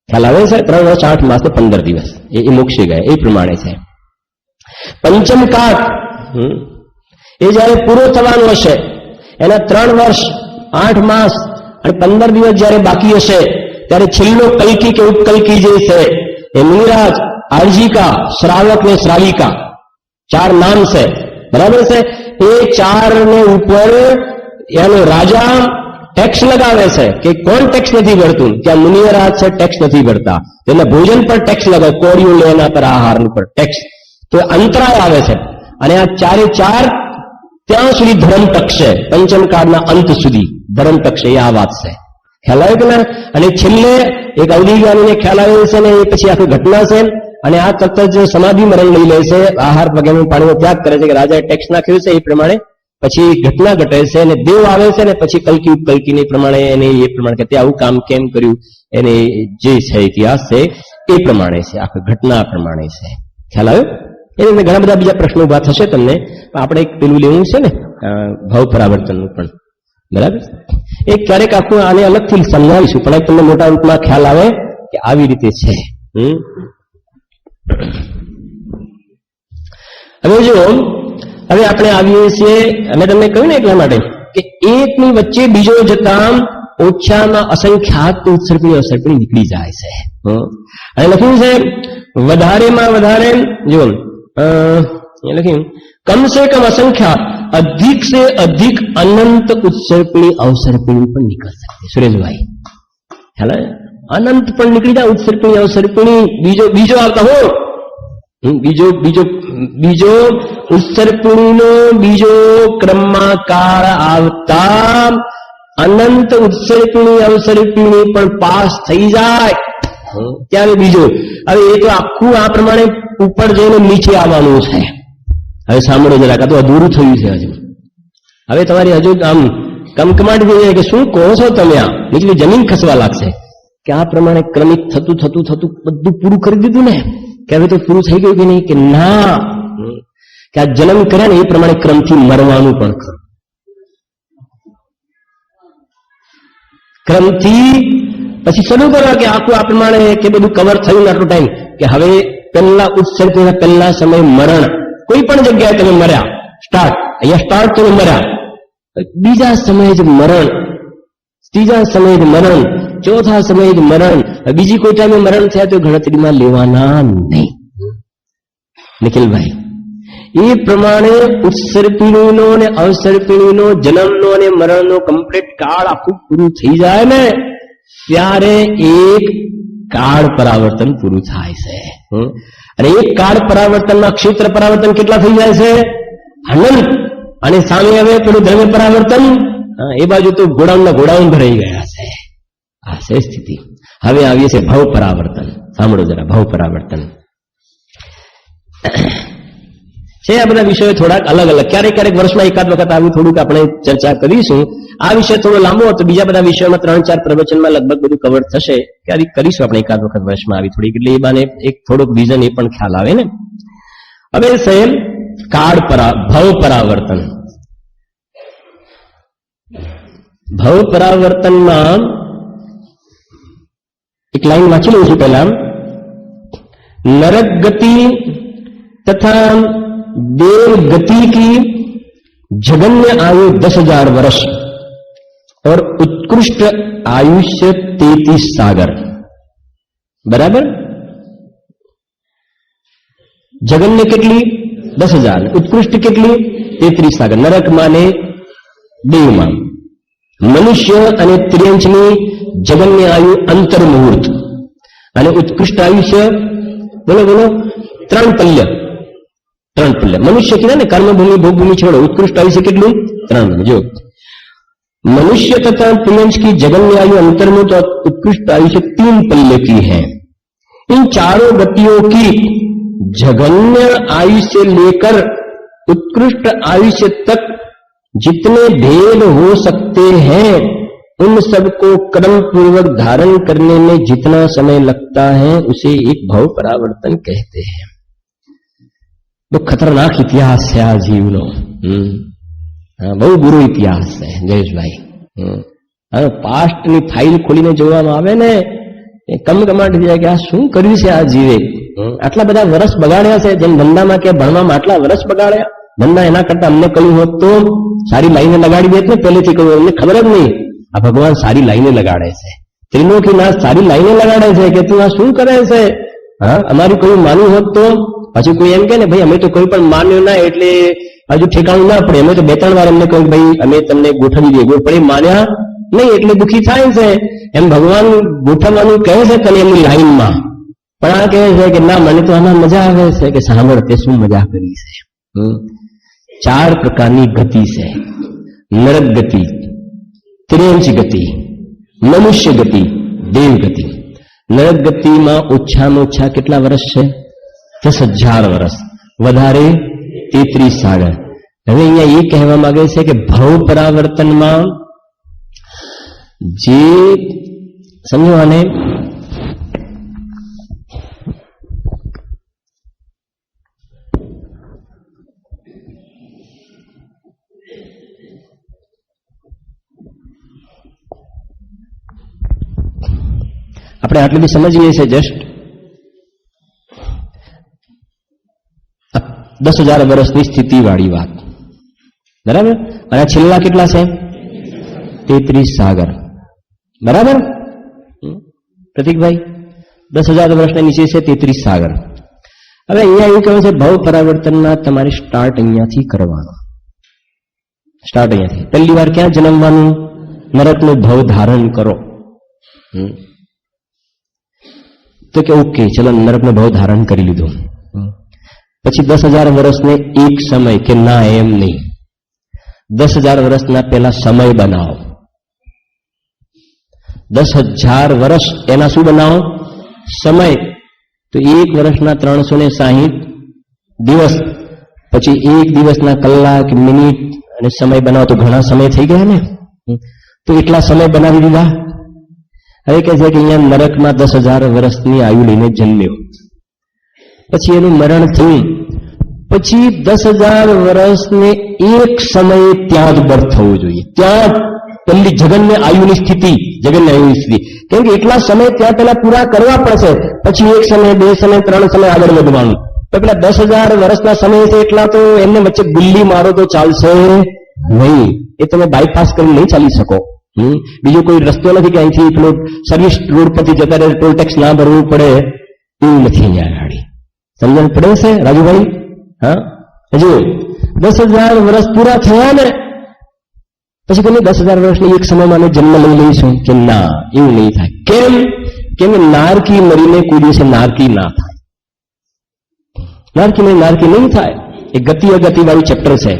[SPEAKER 1] ખ્યાલ આવે છે? 3 વર્ષ 8 માસ ને 15 દિવસ એ મોક્ષે ગયા. એ પ્રમાણે છે. પંચમ કાળ એ જયારે પૂરો થવાનો હશે, એના 3 વર્ષ 8 માસ અને 15 દિવસ જયારે બાકી હશે, ત્યારે છેલ્લો કલ્કી કે ઉપકલ્કી જે છે એ મુનિરાજ, આર્જિકા, શ્રાવક ને શ્રાવિકા 4 નામ છે. બરાબર છે? એ 4 ને ઉપર એનો રાજા ટેક્સ લગાવે છે કે કોણ ટેક્સ નથી ભરતું? ત્યાં મુનિરાજ છે ટેક્સ નથી ભરતા, એટલે ભોજન પર ટેક્સ લગાવે, કોળીઓ લેના પર આહાર પર ટેક્સ. તો અંતરાય આવે છે. અને આ 4 ત્યાં સુધી ધર્મ ટકશે, પંચમ કાળના અંત સુધી ધર્મ ટકશે. એ આ વાત છે. ખ્યાલ આવે કે ના? અને છેલ્લે એક અવધિ જ્ઞાનીને ખ્યાલ આવે છે ને, એ પછી આખી ઘટના છે. અને આ તરત જ સમાધિ મરણ લઈ લે છે, આહાર વગેરેનું પાણીનો ત્યાગ કરે છે કે રાજાએ ટેક્સ નાખ્યું છે. એ પ્રમાણે પછી ઘટના ઘટે છે અને દેવ આવે છે ને પછી કલ્કી ઉપકલ્કીની પ્રમાણે એને એ પ્રમાણે કે તે આવું કામ કેમ કર્યું, એને જે છે ઇતિહાસ છે એ પ્રમાણે છે, આખી ઘટના પ્રમાણે છે. ખ્યાલ આવ્યો? એને ઘણા બધા બીજા પ્રશ્નો ઉભા થશે તમને. આપણે એક પેલું લેવું છે ને ભાવ પરાવર્તનનું પણ. બરાબર? એ ક્યારેક આખું આને અલગથી સમજાવીશું, પણ તમને મોટા રૂપમાં ખ્યાલ આવે કે આવી રીતે છે. હવે જો હવે આપણે આવીએ છીએ, અમે તમને કહ્યું ને એટલા માટે કે એકની વચ્ચે બીજો જતા ઓછામાં અસંખ્યાત ઉત્સર્પિણી અવસર્પિણી નીકળી જાય છે. અને લખ્યું છે વધારેમાં વધારે જો લખ્યું કમ સે કમ અસંખ્યાત अधिक से अधिक अनंत उत्सर्पिणी अवसर्पिणी पर निकल सकते. सुरेशभाई ख्याल है? अनंत पर निकली जाए उत्सर्पिणी अवसर्पिणी. बीजो आता हो बीजो उत्सर्पिणीनो बीजो क्रमમાં કાળ આવતા અનંત ઉત્સર્પિણી અવસર્પિણી પણ પાસ થઈ જાય ત્યારે બીજો. હવે એ તો આખું આ પ્રમાણે ઉપર જઈને નીચે આવવાનું છે. હવે સાંભળો જરાક, આ તો અધૂરું થયું છે હજુ. હવે તમારી હજુ આમ કમકમાટ થઈ જાય કે શું કહો છો તમે? આ નીચલી જમીન ખસવા લાગશે કે આ પ્રમાણે ક્રમિક થતું થતું થતું બધું પૂરું કરી દીધું ને, કે હવે તો પૂરું થઈ ગયું કે નહીં? કે ના, કે આ જન્મ કર્યા ને એ પ્રમાણે ક્રમથી મરવાનું પણ ખરું. ક્રમથી પછી શરૂ કરવા કે આખું આ પ્રમાણે કે બધું કવર થયું આટલો ટાઈમ કે હવે પહેલા ઉત્સર્ગ પહેલા સમય મરણ, કોઈ પણ જગ્યાએ તમે મર્યા, સ્ટાર્ટ અહીંયા સ્ટાર્ટ તમે મર્યા, બીજા સમયે જ મરણ, ત્રીજા સમયે જ મરણ, ચોથા સમયે જ મરણ, બીજી કોઈ ટાઈમે મરણ થયા તો ગણતરીમાં લેવાના નહીં. નિખિલભાઈ એ પ્રમાણે ઉત્સર્પિણીનો ને અવસર્પિણીનો જન્મનો અને મરણનો કમ્પ્લીટ કાળ આખું પૂરું થઈ જાય ને ત્યારે એક કાળ પરાવર્તન પૂરું થાય છે. અને એક કાળ પરાવર્તનમાં ક્ષેત્ર પરાવર્તન કેટલા થઈ જાય છે? અનંત. અને સામે હવે પેલું દ્રવ્ય પરાવર્તન, એ બાજુ તો ગોડાઉન ભરાઈ ગયા છે. આ છે સ્થિતિ. હવે આવીએ છે ભાવ પરાવર્તન. સાંભળો જરા, ભાવ પરાવર્તન છે. આ બધા વિષયો થોડાક અલગ અલગ, ક્યારેક ક્યારેક વર્ષમાં એકાદ વખત આવી થોડુંક આપણે ચર્ચા કરીશું. આ વિષય થોડો લાંબો હતો, બીજા બધા વિષયોમાં 3-4 પ્રવચનમાં લગભગ બધું કવર થશે. ક્યારેક કરીશું આપણે એકાદ વખત વર્ષમાં આવી થોડીક, એટલે એ બાને એક થોડોક વિઝન એ પણ ખ્યાલ આવે ને. હવે સાહેબ ભવ પરાવર્તન. ભવ પરાવર્તનમાં એક લાઈન વાંચી લઉં છું પહેલા. नरक गति तथा देव गति की जगन्य आयु 10,000 वर्ष और उत्कृष्ट आयुष्य 33 सागर. बराबर. जगन्य કેટલી 10,000, उत्कृष्ट કેટલી 33 सागर. नरक माने દેવમાં. મનુષ્ય અને ત્રિયંચની જગન્ય આયુ અંતર મુહૂર્ત અને ઉત્કૃષ્ટ આયુષ્ય બોલો બોલો 3 પલ્ય. મનુષ્ય કીધા ને કર્મભૂમિ ભોગભૂમિ છોડો. उत्कृष्ट आयुष्य કેટલું 3. जो मनुष्य तथा त्रियंश की जगन्य आयु अंतर में तो उत्कृष्ट आयुष्य 3 पल्य की है. इन चारों गतियों की जगन्य आयु से लेकर उत्कृष्ट आयुष्य तक जितने भेद हो सकते हैं उन सबको क्रम पूर्वक धारण करने में जितना समय लगता है उसे एक भव परावर्तन कहते हैं. तो खतरनाक इतिहास है आ जीवनो. બહુ બુરો ઇતિહાસ છે જયેશભાઈ. હવે પાસ્ટની ફાઇલ ખોલીને જોવામાં આવે ને એ કમકમાટ થઈ જાય કે આ શું કર્યું છે આ જીવે. આટલા બધા વર્ષ બગાડ્યા છે. જેમ ધંધામાં કે ભણવામાં આટલા વર્ષ બગાડ્યા. ધંધા એના કરતા અમને કહ્યું હોત તો સારી લાઈને લગાડી દેત ને પહેલેથી કહ્યું. અમને ખબર જ નહીં આ ભગવાન સારી લાઈને લગાડે છે. ત્રિલોકીનાથ સારી લાઈને લગાડે છે કે તું આ શું કરે છે. હા, અમારું કોઈ માન્યું હોત તો પછી કોઈ એમ કે ને ભાઈ અમે તો કોઈ પણ માન્યું ના એટલે હજુ ઠેકાણું ના પડે. અમે તો 2-3 વાર એમને કહ્યું ભાઈ અમે તમને ગોઠવી દઈએ પણ એ માન્યા નહીં એટલે દુઃખી થાય છે. એમ ભગવાન ગોઠવવાનું કહે છે તને એમની લાઈનમાં, પણ આ કહે છે કે ના મને તો આમાં મજા આવે છે. કે સાંભળ તે શું મજા કરી છે. 4 પ્રકારની ગતિ છે. નરક ગતિ, ત્રિયંચ ગતિ, મનુષ્ય ગતિ, દેવ ગતિ. નરક ગતિમાં ઓછામાં ઓછા કેટલા વર્ષ છે 10,000 વર્ષ, વધારે 33 સાગર. હવે અહીંયા એ કહેવા માંગે છે કે ભવ પરાવર્તનમાં જે સમજો આને આપણે આટલું બી સમજીએ છીએ જસ્ટ 10,000 વર્ષની સ્થિતિવાળી વાત. બરાબર. અને છેલ્લા કેટલા છે 33 સાગર. બરાબર પ્રતિકભાઈ. 10,000 વર્ષના નીચે છે 33 સાગર. હવે અહીંયા એવું કહે છે ભવ પરાવર્તનના તમારે સ્ટાર્ટ અહીંયાથી કરવાનું. સ્ટાર્ટ અહીંયાથી. પહેલી વાર ક્યાં જન્મવાનું? નરકનું ભવ ધારણ કરો. તો કે ઓકે ચલો નરકનો ભવ ધારણ કરી લીધો. પછી 10,000 વર્ષને એક સમય કે ના એમ નહીં, 10,000 વર્ષના પહેલા સમય બનાવો. 10,000 વર્ષ એના શું બનાવો? સમય. તો એક વર્ષના 360 દિવસ, પછી એક દિવસના કલાક, મિનિટ અને સમય બનાવો તો ઘણા સમય થઈ ગયા ને. તો એટલા સમય બનાવી દીધા. હવે કહે છે કે અહીંયા નરકમાં 10,000 વર્ષની આયુ લઈને જન્મ્યો, પછી એનું મરણ થયું, પછી 10,000 વર્ષને એક સમયે ત્યાં જ બર્થ થવું જોઈએ. ત્યાં પહેલી જગન્ય આયુની સ્થિતિ, કેમ કે એટલા સમય ત્યાં પેલા પૂરા કરવા પડશે. પછી 1 સમય, 2 સમય, 3 સમય આગળ વધવાનું. તો પેલા 10,000 વર્ષના સમય છે એટલા તો એમને વચ્ચે ગુલ્લી મારો તો ચાલશે નહીં. એ તમે બાયપાસ કરી નહીં ચાલી શકો. બીજો કોઈ રસ્તો નથી કે અહીંથી પેલો સર્વિસ રોડ પરથી જતા રહે ટોલ ટેક્સ ના ભરવું પડે એવું નથી. અહીંયા ગાડી સમજણ પડે છે રાજુભાઈ? હા, હજુ 10,000 વર્ષ પૂરા થયા ને પછી કોને 10,000 વર્ષની એક સમયમાં જન્મ લઈ લઈશું કે ના, એવું નહીં થાય. કેમ? કેમ નારકી મરીને કોઈ દિવસે નારકી ના થાય. નારકી નહીં થાય. એ ગતિ અગતિ વાળું ચેપ્ટર છે,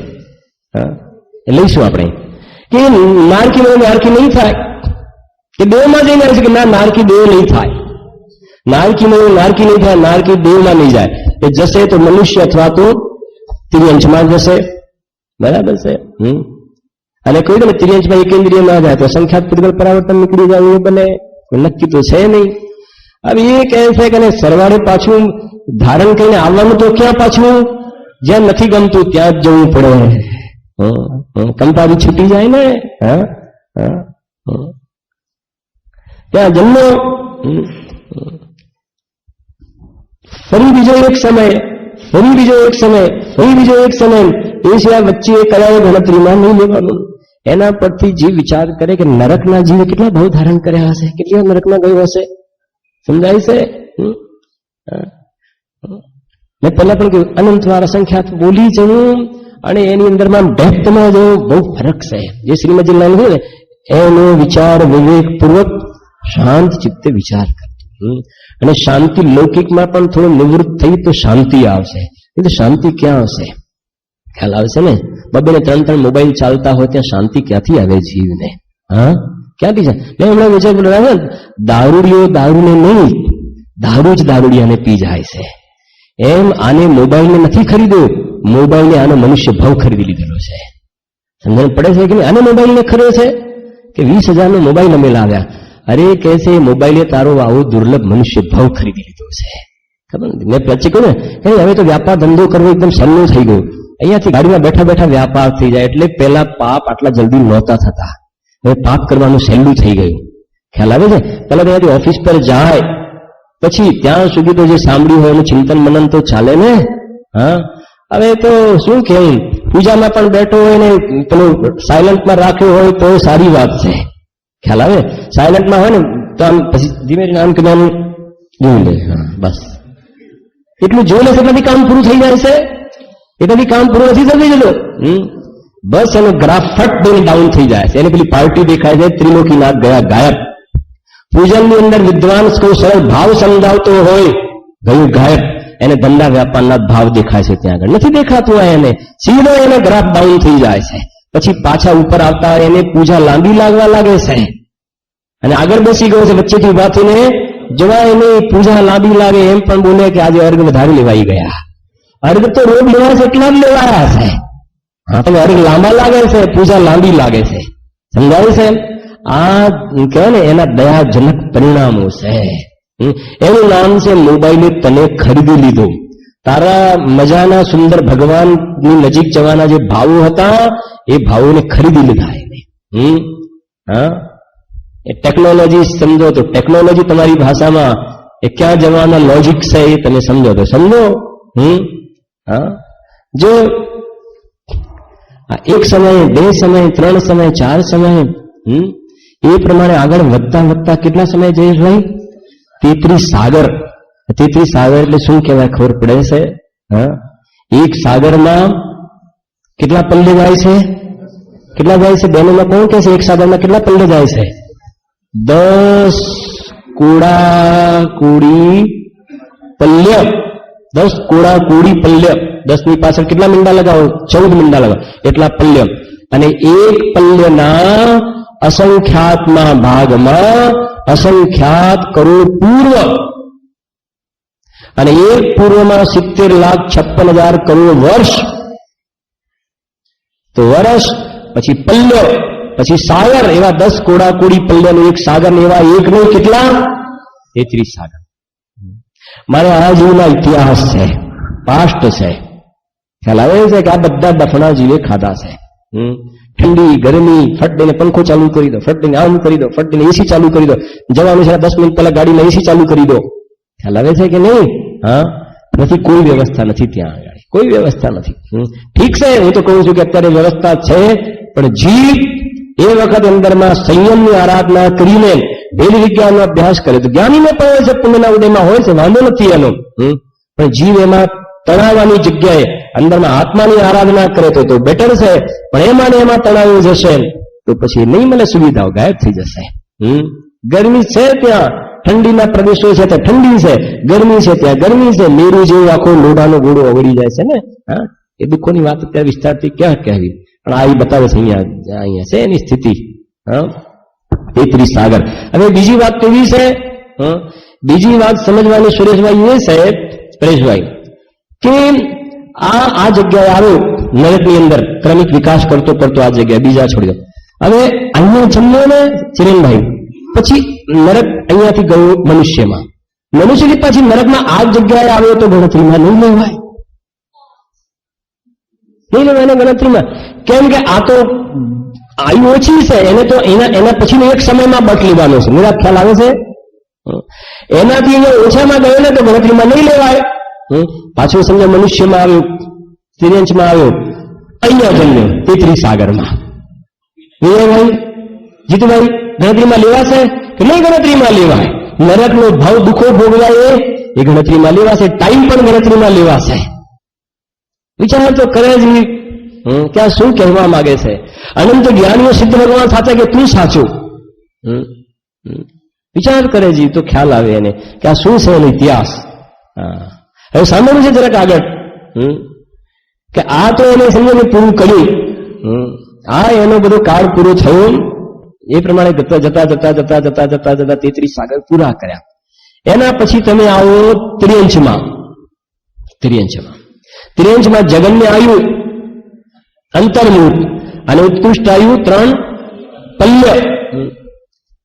[SPEAKER 1] એ લઈશું આપણે. કે નારકી નહીં થાય કે દેવમાં જઈને આવે છે કે ના નારકી દેવ નહીં થાય. નારકી નહીં થાય, નારકી દેવમાં નહીં જાય. એ જશે તો મનુષ્ય અથવા તો ત્રિયંશમાં જશે. બરાબર છે. અને કહ્યું ને ત્રિયંશમાં એકેન્દ્રિય ના જાય તો સંખ્યાત પૂર્વક પરાવર્તન નીકળી જાય એવું બને, નક્કી તો છે નહીં. હવે એ કહે છે કે સરવાળે પાછું ધારણ કરીને આવવાનું તો ક્યાં પાછું જ્યાં નથી ગમતું ત્યાં જ જવું પડે. કંપારી છૂટી જાય ને, ત્યાં જન્મો. ફરી બીજો એક સમય, ફરી બીજો એક સમય, ફરી બીજો એક સમય, એ સિવાય વચ્ચે કયા ગણતરીમાં નહીં લેવાનું. એના પરથી જીવ વિચાર કરે કે નરકના જીવે કેટલા ભાવ ધારણ કર્યા હશે, કેટલી નરકમાં ગયો હશે. સમજાય છે? મેં પહેલા પણ કહ્યું, અનંત વાર અસંખ્યાત બોલી જવું અને એની અંદરમાં ડેપ્થમાં જવું બહુ ફરક છે. જે શ્રીમદજી લાઈન હોય ને એનો વિચાર વિવેકપૂર્વક શાંત ચિત્તે વિચાર કરતો. અને શાંતિ લૌકિકમાં પણ થોડું નિવૃત્ત થઈ તો શાંતિ આવશે. એ તો શાંતિ ક્યાં આવશે? ખ્યાલ આવશે ને? 2-2 ને 3-3 મોબાઈલ ચાલતા હોય ત્યાં શાંતિ ક્યાંથી આવે જીવને? ક્યાંથી છે? મેં હમણાં વિચાર કર્યો, દારૂડીઓ દારૂને નહીં, દારૂ જ દારૂડિયાને પી જાય છે. એમ આને મોબાઈલને નથી ખરીદ્યો, મોબાઈલને આનો મનુષ્ય ભાવ ખરીદી લીધેલો છે. સમજણ પડે છે કે નહીં? આને મોબાઈલને ખર્યો છે કે 20,000 નો મોબાઈલ અમે લાવ્યા. અરે કહે છે મોબાઈલે તારો આવો દુર્લભ મનુષ્ય ભાવ ખરીદી લીધો છે. ખબર નથી. મેં પછી કહ્યું ને હવે તો વ્યાપાર ધંધો કરવો એકદમ સહેલું થઈ ગયું. અહીંયાથી ગાડીમાં બેઠા બેઠા વ્યાપાર થઈ જાય. એટલે પેલા પાપ આટલા જલ્દી નહોતા થતા, હવે પાપ કરવાનું સહેલું થઈ ગયું. ખ્યાલ આવે છે? પેલા ત્યાંથી ઓફિસ પર જાય પછી ત્યાં સુધી તો જે સાંભળ્યું હોય એનું ચિંતન મનન તો ચાલે ને. હવે તો શું કેવું, પૂજામાં પણ બેઠો હોય ને પેલું સાયલન્ટમાં રાખ્યો હોય તો સારી વાત છે. ખ્યાલ આવે? સાયલન્ટમાં હોય ને તો આમ પછી ધીમે ધીમે આમ કહેવાનું જોઈ લે, બસ એટલું જોઈ લેશે એટલાથી કામ પૂરું થઈ જાય છે. એનાથી કામ પૂરું નથી થતું જતો. બસ એનો ગ્રાફ ફટ દઈને ડાઉન થઈ જાય છે. એને પેલી પાર્ટી દેખાય છે, ત્રિલોકીનાથ ગયા ગાયબ. પૂજનની અંદર વિદ્વાન કોઈ સરળ ભાવ સમજાવતો હોય, ગયું ગાયબ. એને ધંધા વ્યાપારના ભાવ દેખાય છે, ત્યાં આગળ નથી દેખાતું હોય. એને સીધો એને ગ્રાફ ડાઉન થઈ જાય છે. પછી પાછા ઉપર આવતા એને પૂજા લાંબી લાગવા લાગે છે અને આગળ બેસી ગયો છે. વચ્ચેથી ઉભા થઈને જવા એને પૂજા લાંબી લાગે એમ પણ બોલે કે આજે અર્ઘ વધારે લેવાઈ ગયા. અર્ઘ તો રોજ લેવાય છે એટલા જ લેવાયા છે. તમે અર્ઘ લાંબા લાગે છે, પૂજા લાંબી લાગે છે. સમજાય છે? આ કહેવાય ને એના દયાજનક પરિણામો છે. એનું નામ છે મોબાઈલે તને ખરીદી લીધો. તારા મજાના સુંદર ભગવાનની નજીક જવાના જે ભાવો હતા એ ભાવોને ખરીદી લીધા એને. એ ટેકનોલોજી સમજો તો ટેકનોલોજી તમારી ભાષામાં એ ક્યાં જવાના લોજિક છે એ તમે સમજો તો સમજો. જો એક સમયે, 2 સમયે, 3 સમયે, 4 સમયે એ પ્રમાણે આગળ વધતા વધતા કેટલા સમય જઈશ ભાઈ? 33 સાગર. 33 સાગર એટલે શું કહેવાય ખબર પડે છે? એક સાગરમાં કેટલા પલ્લે જાય છે? કેટલા જાય છે? બહેનોમાં કોણ કહે છે એક સાગરમાં કેટલા પલ્લે જાય છે? 10 કોડાકુડી પલ્ય. 10 કોડાકુડી પલ્ય. 10 ની પાછળ કેટલા મીંડા લગાવો? 14 મીંડા લગાવો, એટલા પલ્ય. અને એક પલ્યના અસંખ્યાતના ભાગમાં અસંખ્યાત કરોડ પૂર્વ, અને એક પૂર્વમાં 70,56,000 કરોડ વર્ષ. તો વર્ષ પછી પલ્ય પછી સાગર, એવા 10 કોડાકુડી પલ્યનું એક સાગર, એવા એક નહીં કેટલા? 33 સાગર. મારે આ જીવના ઇતિહાસ છે, પાસ્ટ છે. ખ્યાલ આવે છે કે આ બધા દફણા જીવે ખાધા છે. ઠંડી ગરમી, ફટ દઈને પંખો ચાલુ કરી દો, ફટ દઈને આમ કરી દો, ફટ દઈને એસી ચાલુ કરી દો. જવાનું છે 10 મિનિટ પહેલા ગાડીમાં એસી ચાલુ કરી દો. ખ્યાલ આવે છે કે નહીં? નથી, કોઈ વ્યવસ્થા નથી ત્યાં આગળ, કોઈ વ્યવસ્થા નથી. ઠીક છે, હું તો કહું છું કે અત્યારે વ્યવસ્થા છે, પણ જીવ એ વખત અંદરમાં સંયમની આરાધના કરીને વેદ વિજ્ઞાનનો અભ્યાસ કરે તો જ્ઞાનીને પણ હોય છે, પુણ્યના ઉદયમાં હોય છે, વાંધો નથી એનો. પણ જીવ એમાં તણાવવાની જગ્યાએ અંદરમાં આત્માની આરાધના કરે તો બેટર છે. પણ એમાં ને એમાં તણાવી જશે તો પછી નહીં મને સુવિધાઓ ગાયબ થઈ જશે. ગરમી છે ત્યાં, ઠંડીના પ્રદેશો છે ત્યાં ઠંડી છે, ગરમી છે ત્યાં ગરમી છે. મેરુ જેવું આખો લોઢાનો ગોળો ઓગળી જાય છે ને. એ દુઃખોની વાત અત્યારે વિસ્તારથી ક્યાં કહેવી, પણ આ બતાવે છે અહીંયા છે એની સ્થિતિ. 33 સાગર. હવે બીજી વાત કેવી છે? બીજી વાત સમજવાની સુરેશભાઈ એ છે, પરેશભાઈ, કે આ જગ્યાએ આવ્યો નરકની અંદર ક્રમિક વિકાસ કરતો કરતો આ જગ્યાએ બીજા છોડી દો. હવે અહીંયા જન્મ્યો ને ચિરેનભાઈ, પછી નરક અહીંયાથી ગયો મનુષ્યમાં. મનુષ્યથી પછી નરકમાં આ જગ્યાએ આવ્યો તો ગણતરીમાં નહીં લેવાય. નહીં લેવાય એને ગણતરીમાં. કેમ કે આ તો આયુ ઓછી છે, એને તો એના પછીનો એક સમયમાં બટ લેવાનો છે. મેરા ખ્યાલ આવે છે? એનાથી અહીંયા ઓછામાં ગયો ને તો ગણતરીમાં નહીં લેવાય. પાછું સમજો મનુષ્યમાં આવ્યો, તિર્યંશમાં આવ્યો, અહીંયા જન્મ્યો 33 સાગરમાં. ભાઈ જીતુભાઈ ગણતરીમાં લેવાશે કે નહીં ગણતરીમાં લેવાય? નરકનો ભાવ દુઃખો ભોગવાય એ ગણતરીમાં લેવાશે, ટાઈમ પણ ગણતરીમાં લેવાશે. વિચાર તો કરે જ કે આ શું કહેવા માંગે છે. અનંત જ્ઞાનીઓ સિદ્ધ ભગવાન સાથે કે તું સાચું. વિચાર કરે જી તો ખ્યાલ આવે એને કે આ શું છે એનો ઇતિહાસ. હવે સાંભળ્યું છે જરાક આગળ કે આ તો એને સમજો કે પૂરું કર્યું, આ એનો બધો કાળ પૂરો થયો, એ પ્રમાણે જતા 33 સાગર પૂરા કર્યા. એના પછી તમે આવો ત્રિયંશમાં જગન્ય આયુ અંતર્મુખ અને ઉત્કૃષ્ટ આયુ 3 પલ્ય.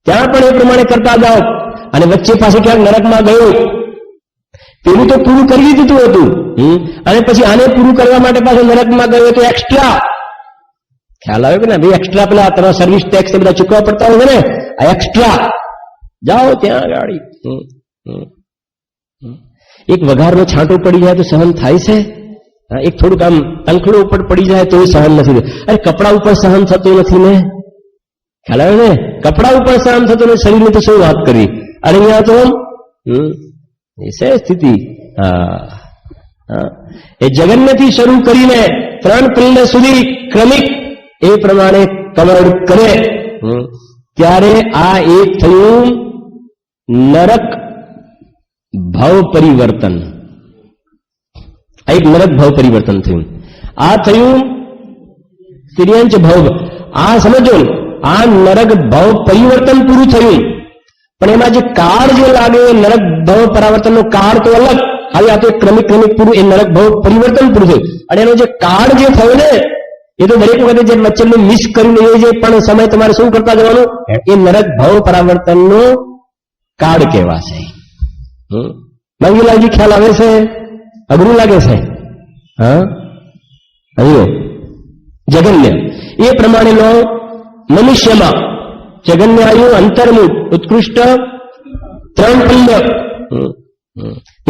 [SPEAKER 1] ત્યાં પણ એ પ્રમાણે કરતા જાઓ. અને વચ્ચે પાસે ક્યાંક નરકમાં ગયો, પેલું તો પૂરું કરી દીધું હતું, અને પછી આને પૂરું કરવા માટે પાછું નરકમાં ગયો તો એક્સ્ટ્રા. ખ્યાલ આવે કે ને ભાઈ એક્સ્ટ્રા પેલા તમારા સર્વિસ ટેક્સ એ બધા ચૂકવવા પડતા હોય છે ને, આ એક્સ્ટ્રા જાઓ ત્યાં ગાડી. એક વઘારનો છાંટો પડી જાય તો સહન થાય છે? એક થોડુંક આમ અંખડો ઉપર પડી જાય તો સહન નથી. અરે કપડા ઉપર સહન થતું નથી ને, ખ્યાલ આવે ને? કપડા ઉપર સહન થતું નથી, શરીરની તો શું વાત કરી. અને અહીંયા તો એ છે સ્થિતિ. એ જગન્યથી શરૂ કરીને 3 પલ્ય સુધી ક્રમિક એ પ્રમાણે કવર કરે ત્યારે આ એક થયું નરક ભાવ પરિવર્તન. આ એક નરક ભાવ પરિવર્તન થયું. આ થયું તિર્યંશ ભાવ. આ સમજો, આ નરક ભાવ પરિવર્તન પૂરું થયું, પણ એમાં જે કાળ જે લાગે એ નરક ભાવ પરિવર્તનનો કાળ તો અલગ. હવે આ તો ક્રમિક પૂરું એ નરક ભાવ પરિવર્તન પૂરું થયું. અને એનો જે કાળ જે થયો ને એ તો દરેક વખતે જે વચ્ચેનું મિસ કરીને એ જે પણ સમય તમારે શું કરતા જવાનું, એ નરક ભાવ પરિવર્તનનો કાળ કહેવાશે. મંગીલાલજી ખ્યાલ આવે છે? અઘરું લાગે છે? હા, અહીં જગન્ય એ પ્રમાણેનો મનુષ્યમાં જગન્ય આયુ અંતર્મુખ ઉત્કૃષ્ટ 3 પલ્ય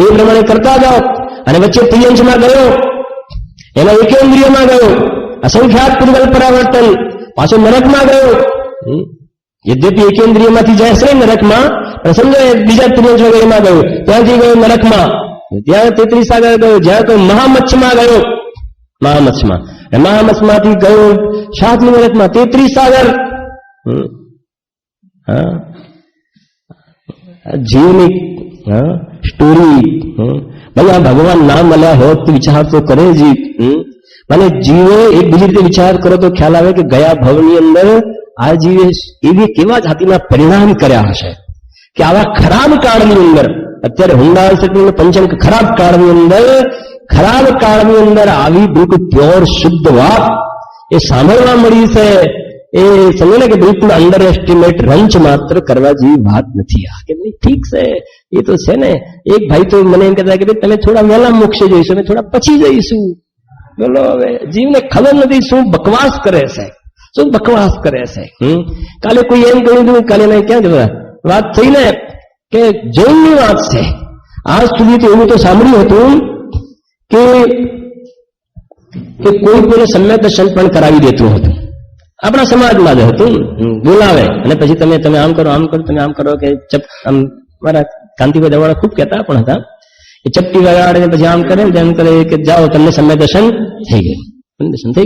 [SPEAKER 1] એ પ્રમાણે કરતા જાઓ. અને વચ્ચે ત્રિયંશમાં ગયો, એના એકેન્દ્રિયમાં ગયો, અસંખ્યાત પૂર્વલ પરાવર્તન, પાછો નરકમાં ગયો. યદ્યપી એકેન્દ્રિયમાંથી જાય છે નરકમાં, પણ સમજો બીજા ત્રિયંશ વગેરેમાં ગયો, ત્યાંથી ગયો નરકમાં, ત્યાં 33 સાગર ગયો, જ્યાં તો મહામચ્છમાં ગયો, મહામચ્છમાંથી ગયો 7મી નરકમાં 33 સાગર. જીવની સ્ટોરી. ભાઈ આ ભગવાન ના મળ્યા હોત તો વિચાર તો કરે જી. મને જીવે એક બીજી રીતે વિચાર કરો તો ખ્યાલ આવે કે ગયા ભવની અંદર આ જીવે એવી કેવા જાતિના પરિણામ કર્યા હશે કે આવા ખરાબ કાળની અંદર, અત્યારે હુંડાલ પંચમ ખરાબ કાળની અંદર આવી બિલકુલ પ્યોર શુદ્ધ વાત એ સાંભળવા મળી છે. એ સમજો ને કે બિલકુલ અંડર એસ્ટિમેટ રંચ માત્ર કરવા જેવી વાત નથી. આ કે ઠીક છે એ તો છે ને. એક ભાઈ તો મને એમ કહેતા કે તમે થોડા વહેલા મોક્ષે જઈશું, અમે થોડા પછી જઈશું. બોલો હવે જીવને ખબર નથી શું બકવાસ કરે છે. કાલે કોઈ એમ કહ્યું હતું, કાલે ક્યાં જવા વાત થઈ ને કે જૈનની વાત છે. આજ સુધી તો એવું તો સાંભળ્યું હતું કે કોઈ કોઈને સમ્યક દર્શન પણ કરાવી દેતું હતું. આપણા સમાજમાં જ હતું. બોલાવે અને પછી તમે આમ કરો, તમે આમ કરો કે આમ મારા કાંતિભાઈ દવાડા ખૂબ કહેતા પણ હતા. એ ચપટી વગાડે પછી આમ કરે ને તેમ કરે કે જાઓ તમને સમ્યક દર્શન થઈ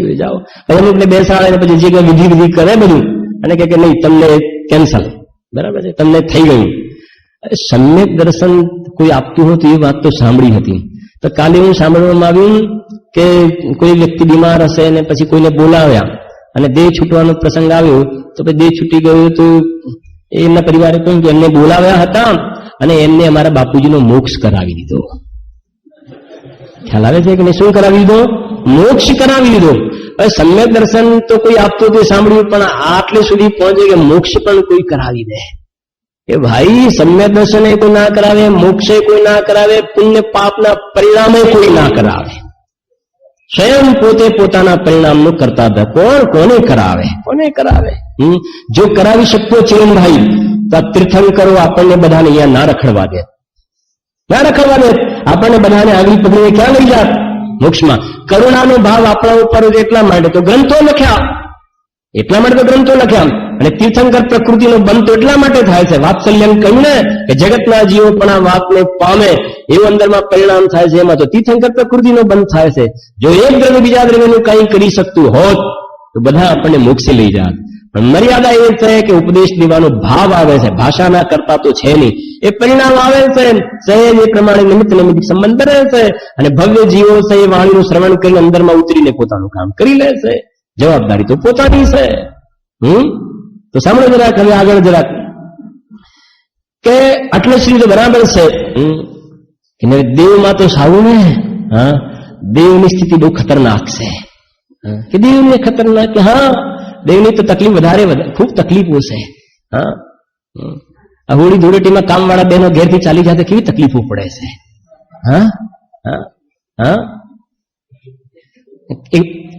[SPEAKER 1] ગયું, જાઓ. પછી અમુકને બેસાડે પછી જે વિધિ કરે બધું અને કે નહીં તમને કેન્સલ, બરાબર છે, તમને થઈ ગયું. સમ્યક દર્શન કોઈ આપતું હતું એ વાત તો સાંભળી હતી. તો કાલે હું સાંભળવામાં આવ્યું કે કોઈ વ્યક્તિ બીમાર હશે અને પછી કોઈને બોલાવ્યા અને દેહ છૂટવાનો પ્રસંગ આવ્યો તો પછી દેહ છૂટી ગયો તો એમના પરિવારે કહ્યું કે એમને બોલાવ્યા હતા અને એમને અમારા બાપુજીનો મોક્ષ કરાવી દીધો. ખ્યાલ આવે છે કે શું કરાવી દીધો? મોક્ષ કરાવી દીધો. હવે સમ્યક દર્શન તો કોઈ આપતું હતું સાંભળ્યું, પણ આટલે સુધી પહોંચે કે મોક્ષ પણ કોઈ કરાવી દે. એ ભાઈ સમ્યક દર્શન એ કોઈ ના કરાવે, મોક્ષે કોઈ ના કરાવે, પુણ્ય પાપના પરિણામે કોઈ ના કરાવે. સ્વયં પોતે પોતાના પરિણામનું કરતા હતા. કોને કરાવે? જો કરાવી શકતો ચિરંભાઈ તો આ તીર્થંકરો આપણને બધાને અહીંયા ના રખડવા દે. આપણને બધાને આગળ પકડીને ક્યાં લઈ જાત? મોક્ષમાં. કરુણાનો ભાવ આપણા ઉપર એટલા માટે તો ગ્રંથો લખ્યા, અને તીર્થંકર પ્રકૃતિનો બંધ તો એટલા માટે થાય છે. વાત્સલ્યમ કહ્યું ને કે જગતના જીવો પણ આ વાતને પામે એવું અંદરમાં પરિણામ થાય છે. એમાં તો તીર્થંકર પ્રકૃતિનો બંધ થાય છે. જો એક દ્રવ્ય બીજા દ્રવ્યનું કંઈ કરી શકતું હોત તો બધા આપણને મોક્ષે લઈ જાત. પણ મર્યાદા એ છે કે ઉપદેશ દેવાનો ભાવ આવે છે, ભાષાના કરતા તો છે નહીં. એ પરિણામ આવે છે, સહેજ એ પ્રમાણે નિમિત્ત સંબંધ રહે છે, અને ભવ્ય જીવો છે એ વાણીનું શ્રવણ કરીને અંદરમાં ઉતરીને પોતાનું કામ કરી લે છે. જવાબદારી તો પોતાની છે. તો સાંભળો જરાક, હવે આગળ જરાક કે આટલે સુધી તો બરાબર છે કે દેવમાં તો સારું ને. દેવની સ્થિતિ બહુ ખતરનાક છે કે દેવને ખતરનાક કે દેવની તો તકલીફ વધારે ખૂબ તકલીફો છે. આ હોળી ધૂળેટીમાં કામવાળા બહેનો ઘેરથી ચાલી જાય કેવી તકલીફો પડે છે.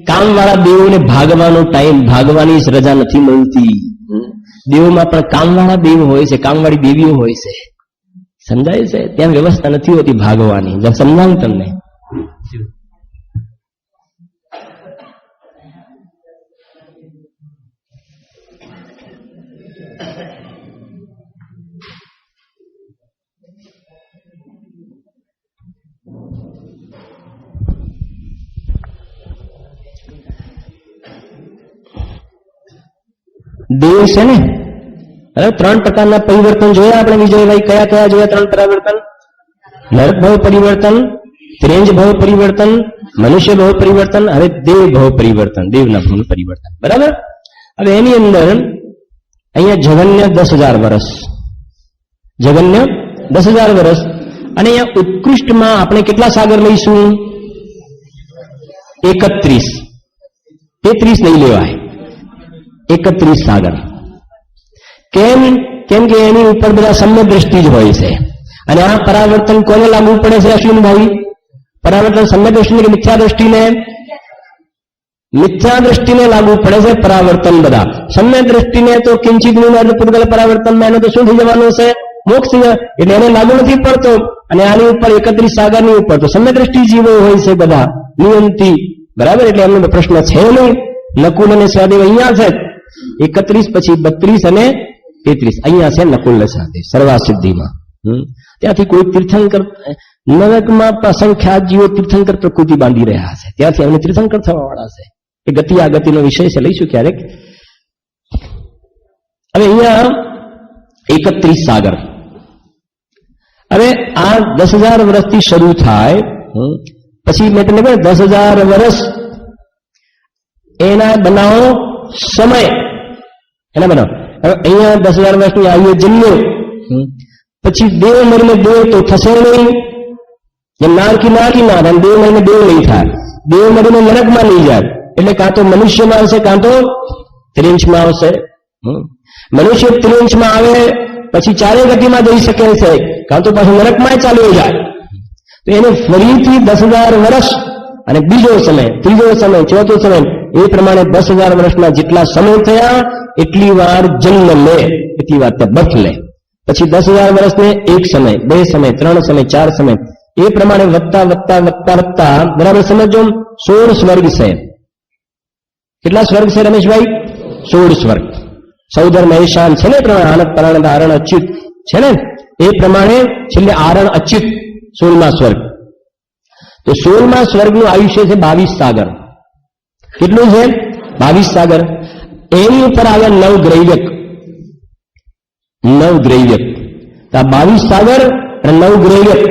[SPEAKER 1] કામવાળા દેવોને ભાગવાનો ટાઈમ, ભાગવાની રજા નથી મળતી. દેવોમાં પણ કામવાળા દેવ હોય છે, કામવાળી દેવીઓ હોય છે. સમજાય છે? ત્યાં વ્યવસ્થા નથી હોતી ભાગવાની. સમજાવું તમને. દેવ છે ને, હવે 3 પ્રકારના પરિવર્તન જોયા આપણે વિજયભાઈ. કયા જોયા 3 પરિવર્તન? નરક ભાવ પરિવર્તન, ત્રેંજ ભાવ પરિવર્તન, મનુષ્ય ભાવ પરિવર્તન, હવે દેવ ભાવ પરિવર્તન, દેવના ભાવનું પરિવર્તન. બરાબર. હવે એની અંદર અહીંયા જગન્ય 10,000 વર્ષ, જગન્ય 10,000 વર્ષ, અને અહીંયા ઉત્કૃષ્ટમાં આપણે કેટલા સાગર લઈશું? 31. 33 નહીં લેવાય, 31 સાગર. કેમ કે એની ઉપર બધા સમ્ય દ્રષ્ટિ જ હોય છે. અને આ પરાવર્તન કોને લાગુ પડે છે અશ્વિનભાઈ? પરાવર્તન સમ્ય દ્રષ્ટિને કે મિથ્યા દ્રષ્ટિને? મિથ્યા દ્રષ્ટિને લાગુ પડે છે પરાવર્તન બધા. સમ્ય દ્રષ્ટિને તો કિંચિત પૂર્ગલ પરાવર્તનમાં એને તો શું થઈ જવાનું છે? મોક્ષ. એટલે એને લાગુ નથી પડતો. અને આની ઉપર 31 સાગરની ઉપર તો સમ્ય દ્રષ્ટિ જીવો હોય છે બધા નિયંતી. બરાબર. એટલે એમનો પ્રશ્ન છે નહીં. નકુલ અને સહદેવ અહીંયા છે 31, પછી 32 અને 33 અહીંયા છે નકુલ અને સહદેવ સર્વાસિદ્ધિમાં. ત્યાંથી કોઈ તીર્થંકર, નરકમાં અસંખ્યાત જીવો તીર્થંકર પ્રકૃતિ બાંધી રહ્યા છે, ત્યાંથી અમને તીર્થંકર થવા વાળા છે. એ ગતિ આ ગતિનો વિષય છે, લઈશું ક્યારેક. હવે અહીંયા 31 સાગર. હવે આ 10,000 વર્ષથી શરૂ થાય, પછી મેં તમને કહ્યું 10,000 વર્ષ એના બનાવો સમય, એના બનાવો. હવે અહીંયા 10,000 વર્ષની આયુ જન્મ્યો, પછી દેવ મરીને દેવ તો થશે નહીં. જેમ નારકી ના દેવ મરીને દેવ નહીં થાય. દેવ મરીને નરકમાં નહીં જાય. એટલે કાં તો મનુષ્યમાં આવશે, કાં તો ત્રિંશમાં આવશે. મનુષ્ય ત્રિંશમાં આવે પછી 4 ગતિમાં જઈ શકે છે, કાં તો પાછું નરકમાં ચાલ્યો જાય. તો એને ફરીથી 10,000 વર્ષ અને બીજો સમય, ત્રીજો સમય, ચોથો સમય, એ પ્રમાણે 10,000 વર્ષના જેટલા સમય થયા એટલી વાર જન્મ લે, એટલી વાર બર્થ લે. પછી 10,000 વર્ષને 1 સમય, 2 સમય, 3 સમય, 4 સમય, એ પ્રમાણે વધતા બરાબર સમજો. 16 સ્વર્ગ છે. કેટલા સ્વર્ગ છે રમેશભાઈ? 16 સ્વર્ગ. સૌદર મહેશાન છે ને એ પ્રમાણે, આનંદ પરાણદ આરણ અચ્યુત છે ને એ પ્રમાણે છેલ્લે આરણ અચ્યુત 16મા સ્વર્ગ. તો 16મા સ્વર્ગનું આયુષ્ય છે 22 સાગર. કેટલું છે? 22 સાગર. એની ઉપર આવ્યા 9 ગ્રૈવ્યક. 9 ગ્રૈવ્યક. તો આ 22 સાગર અને 9 ગ્રૈવ્યક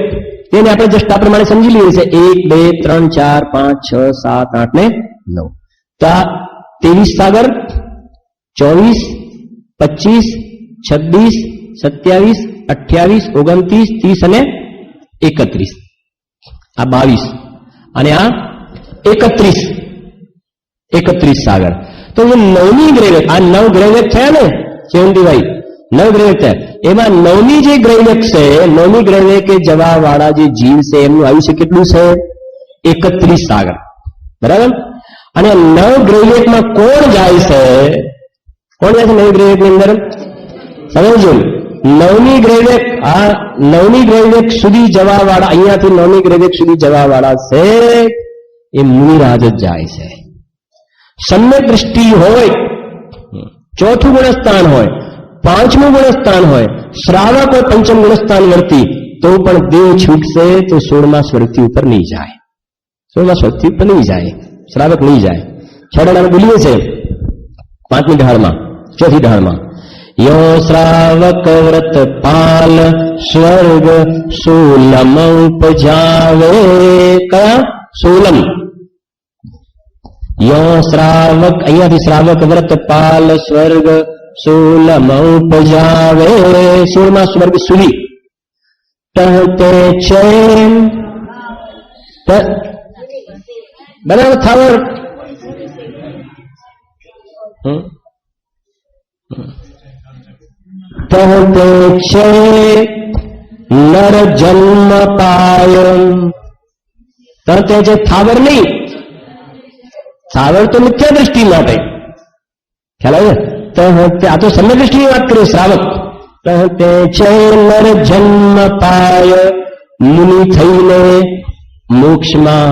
[SPEAKER 1] તેને આપણે જસ્ટ આ પ્રમાણે સમજી લઈએ છે. 1, 2, 3, 4, 5, 6, 7, 8 ને 9. તો આ 23 સાગર, 24, 25, 26, 27, 28, 29, 30 અને 31. આ 22 અને આ 31 સાગર. તો એ 9મી ગ્રૈવ્યક, આ 9 ગ્રૈવ્યક થયા ને ચેવંતીભાઈ, 9 ગ્રૈવ્યક થયા. એમાં 9મી જે ગ્રૈવ્યક છે, 9મી ગ્રૈવ્યકે જવા વાળા જે જીવ છે એમનું આયુષ્ય કેટલું છે? 31 સાગર. બરાબર. અને નવગ્રહવેકમાં કોણ જાય છે? કોણ જાય છે નવગ્રહવેકની અંદર? સમજો, નવમી ગ્રહવેક, આ નવમી ગ્રહવેક સુધી જવા વાળા, અહીંયાથી નવમી ગ્રહવેક સુધી જવા વાળા છે એ મુનિરાજ જ જાય છે. સમ્યક દ્રષ્ટિ હોય, ચોથું ગુણસ્થાન હોય, પાંચમું ગુણસ્થાન હોય, શ્રાવક હોય પંચમ ગુણસ્થાન વર્તી, તો પણ દેવ છૂટશે તો 16મા સ્વર્ગથી ઉપર નહીં જાય. 16મા સ્વર્ગથી ઉપર નહીં જાય, શ્રાવક નહીં જાય. 6 ડાળામાં બોલીએ છે 5મી ઢાળમાં, 4થી ઢાળમાં, યો શ્રાવક વ્રત પાલ સ્વર્ગ સોલમ ઉપજાવે. કયા? સોલમ. યો શ્રાવક, અહીંયાથી શ્રાવક વ્રત પાલ સ્વર્ગ સોલમ ઉપજાવે, 16મા સ્વર્ગ સુધી. ટહતે છે બરાબર થાવર. ટહતે છે નર જન્મ પાય. ટહતે છે થાવર નહીં, થાવર તો મિથ્યા દ્રષ્ટિ માટે ખ્યાલ આવે. આ તો સમ્યક દ્રષ્ટિની વાત કરીએ. શ્રાવક ટહતે છે નર જન્મ પાય, મુનિ થઈને મોક્ષમાં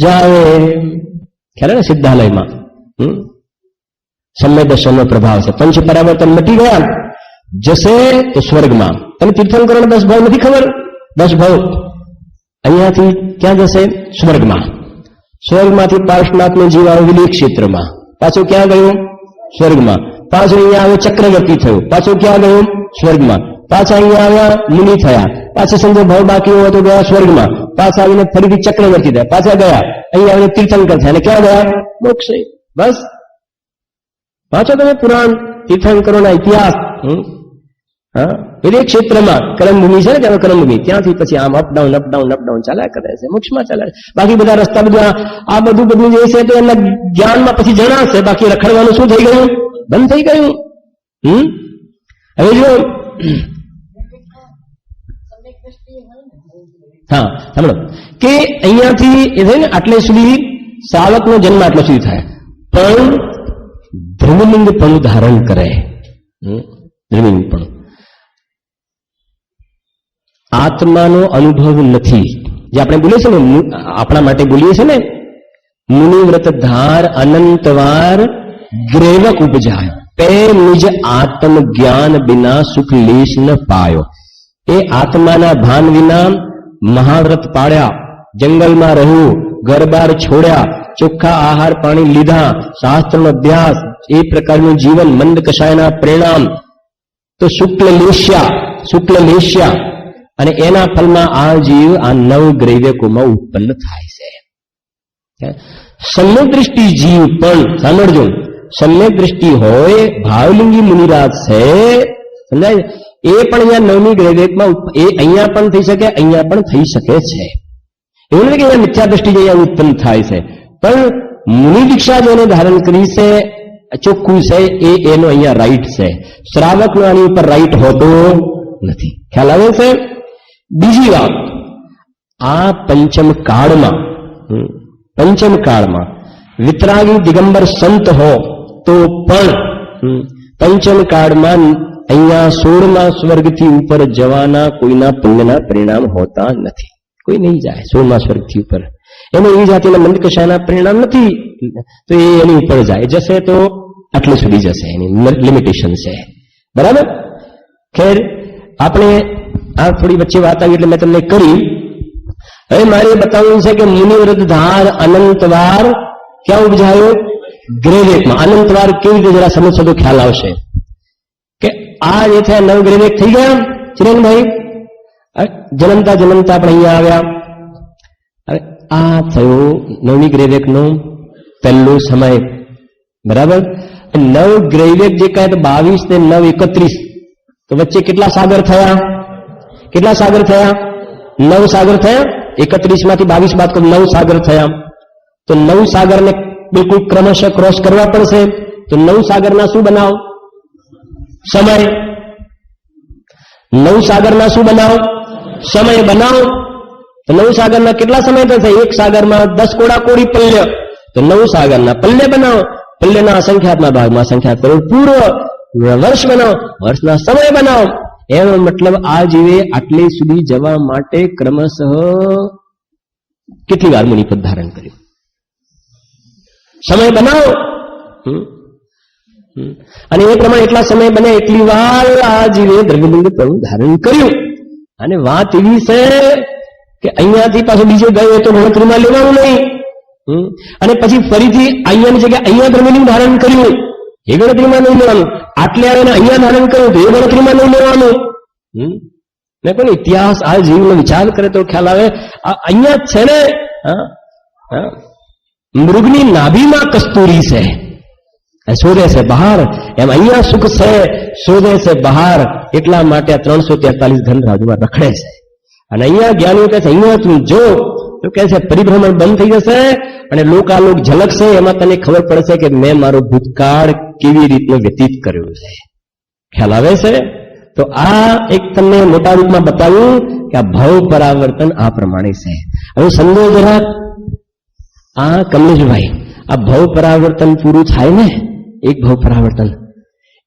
[SPEAKER 1] જાય. ખ્યાલ આવે ને? સિદ્ધાલયમાં સમ્યક દર્શનનો પ્રભાવ છે. પંચ પરાવર્તન મટી ગયા, જશે તો સ્વર્ગમાં. તમે તીર્થંકરોને 10 ભાવ નથી ખબર? 10 ભાવ અહીંયાથી ક્યાં જશે? સ્વર્ગમાં. સ્વર્ગમાંથી પાર્શ્વનાથનો જીવ આવ્યો વિલેય ક્ષેત્રમાં, પાછો ક્યાં ગયો? સ્વર્ગમાં. પાછો અહીંયા આવ્યો ચક્રવર્તી થયો, પાછો ક્યાં ગયો? સ્વર્ગમાં. પાછા અહીંયા આવ્યા મુનિ થયા, પાછા સંજય ભાવ બાકી હોય તો ગયા સ્વર્ગમાં, પાછા આવીને ફરીથી ચક્રવર્તી થયા, પાછા ગયા અહીંયા આવીને તીર્થંકર થયા, અને ક્યાં ગયા? મોક્ષે. બસ વાંચો તમે પુરાણ, તીર્થંકરોના ઇતિહાસ. વિલેય ક્ષેત્રમાં કર્મભૂમિ છે ને, ત્યાં કર્મભૂમિ, ત્યાંથી પછી આમ અપડાઉન અપડાઉન અપડાઉન ચાલ્યા કરે છે, મોક્ષમાં ચાલે છે. બાકી બધા રસ્તા બધા આ બધું જે છે તો એમના જ્ઞાનમાં પછી જણાશે. બાકી રખડવાનું શું થઈ ગયું? બંધ થઈ ગયું. હવે જો હા સાંભળો કે અહીંયાથી એ થાય ને આટલે સુધી શ્રાવકનો જન્મ આટલો સુધી થાય, પણ ધ્રુવલિંગ પણ ધારણ કરે. ધ્રુવલિંગ પણ આત્માનો અનુભવ નથી. જે આપણે બોલીએ છીએ ને, આપણા માટે બોલીએ છીએ ને, મુનિવ્રત ધાર અનંતવાર ગ્રેવક ઉપજાય, તે નિજ આત્મ જ્ઞાન બિના સુખ લેશ ન પાયો. એ આત્માના ભાન વિના મહાવ્રત પાડ્યા, જંગલમાં રહ્યું, ઘરબાર છોડ્યા, ચોખ્ખા આહાર પાણી લીધા, શાસ્ત્રનો અભ્યાસ, એ પ્રકારનું જીવન, મંદ કષાયના પરિણામ, તો શુક્લ લેશ્યા, અને એના ફલમાં આ જીવ આ 9 ગ્રૈવેકોમાં ઉત્પન્ન થાય છે. સમ્યક દ્રષ્ટિ જીવ પણ સાંભળજો, સમ્યક દ્રષ્ટિ હોય, ભાવલિંગી મુનિરાજ છે, સમજાય? એ પણ અહીંયા 9મી ગ્રૈવેકમાં, એ અહીંયા પણ થઈ શકે, અહીંયા પણ થઈ શકે છે. એવું નથી કે અહીંયા મિથ્યા દ્રષ્ટિ અહીંયા ઉત્પન્ન થાય છે, પણ મુનિ દીક્ષા જેને ધારણ કરી છે, ચોખ્ખું છે, એનો અહીંયા રાઈટ છે. શ્રાવકનો આની ઉપર રાઈટ હોતો નથી. ખ્યાલ આવે છે? બીજી વાત, આ પંચમ કાળમાં વિતરાગી દિગંબર સંત હો તો પણ પંચમ કાળમાં અહીંયા 16મા સ્વર્ગથી ઉપર જવાના કોઈના પુણ્યના પરિણામ હોતા નથી. કોઈ નહીં જાય 16મા સ્વર્ગથી ઉપર. એને એ જાતિના મંદ કશાના પરિણામ નથી, તો એ એની ઉપર જાય. જશે તો આટલે સુધી જશે, એની લિમિટેશન છે. બરાબર? ખેર, આપણે આ થોડી વચ્ચે વાત આવી એટલે મેં તમને કરી. હવે મારે બતાવવું છે કે મુનિવ્રત ધાર અનંતવાર ક્યાં ઉપજાયો? ગ્રૈવેકમાં. અનંતવાર કેવી રીતે જરા સમજશો તો ખ્યાલ આવશે કે આ જે થયા 9 ગ્રૈવેક થઈ ગયા. ચિરંગભાઈ, જન્મતા આપણે અહીંયા આવ્યા. આ થયો 9મી ગ્રૈવેકનો પહેલો સમય. બરાબર? 9 ગ્રૈવેક જે કહે તો 22 ને 9 31, તો વચ્ચે કેટલા સાગર થયા? 9 સાગર થયા. 31 માંથી 22 બાદ કરો, 9 સાગર થયા. તો 9 સાગરને બિલકુલ ક્રમશઃ ક્રોસ કરવા પડશે. તો 9 સાગરના શું બનાવ? સમય. 9 સાગરના શું બનાવ? સમય બનાવ. તો 9 સાગરના કેટલા સમય થશે? એક સાગરમાં 10 કોડા કોડી પલ્ય, તો 9 સાગરના પલ્લે બનાવો, પલ્લેના અસંખ્યાતના ભાગમાં અસંખ્યાત કરો, પૂર્વ વર્ષ બનાવો, વર્ષના સમય બનાવો. એનો મતલબ આ જીવે આટલે સુધી જવા માટે ક્રમશઃ કેટલી વાર મુનિપદ ધારણ કર્યું? સમય બનાવો. અને એ પ્રમાણે એટલા સમય બને એટલી વાર આ જીવે દ્રવ્યલિંગ ધારણ કર્યું. અને વાત એવી છે કે અહીંયાથી પાછું બીજે ગયો તો ગણતરીમાં લેવાનું નહીં. અને પછી ફરીથી અહીંયાની જગ્યાએ અહીંયા દ્રવ્યલિંગ ધારણ કર્યું, એ ગણતરીમાં નહીં લેવાનું. આટલે આવીને અહીંયા ધારણ કર્યું તો એ ગણતરીમાં નહીં લેવાનું. મેં પણ ઇતિહાસ આ જીવનો વિચાર કરે તો ખ્યાલ આવે અહીંયા જ છે ને, મૃગની નાભીમાં કસ્તુરી છે, શોધે છે બહાર, એમ અહીંયા સુખ છે, શોધે છે બહાર. એટલા માટે 343 ઘન રાજમાં રખડે છે. અને અહીંયા જ્ઞાનીઓ કહે છે અહીંયા તું જો તો કહે છે પરિભ્રમણ બંધ થઈ જશે અને લોકાલોક ઝલકશે. એમાં તને ખબર પડશે કે મેં મારો ભૂતકાળ કેવી રીતનો વ્યતીત કર્યો છે. ખ્યાલ આવે છે? તો આ એક તમને મોટા રૂપમાં બતાવ્યું કે આ ભાવ પરાવર્તન આ પ્રમાણે છે. હવે સમજો જરા આ કમલેશભાઈ, આ ભાવ પરાવર્તન પૂરું થાય ને, એક ભાવ પરાવર્તન,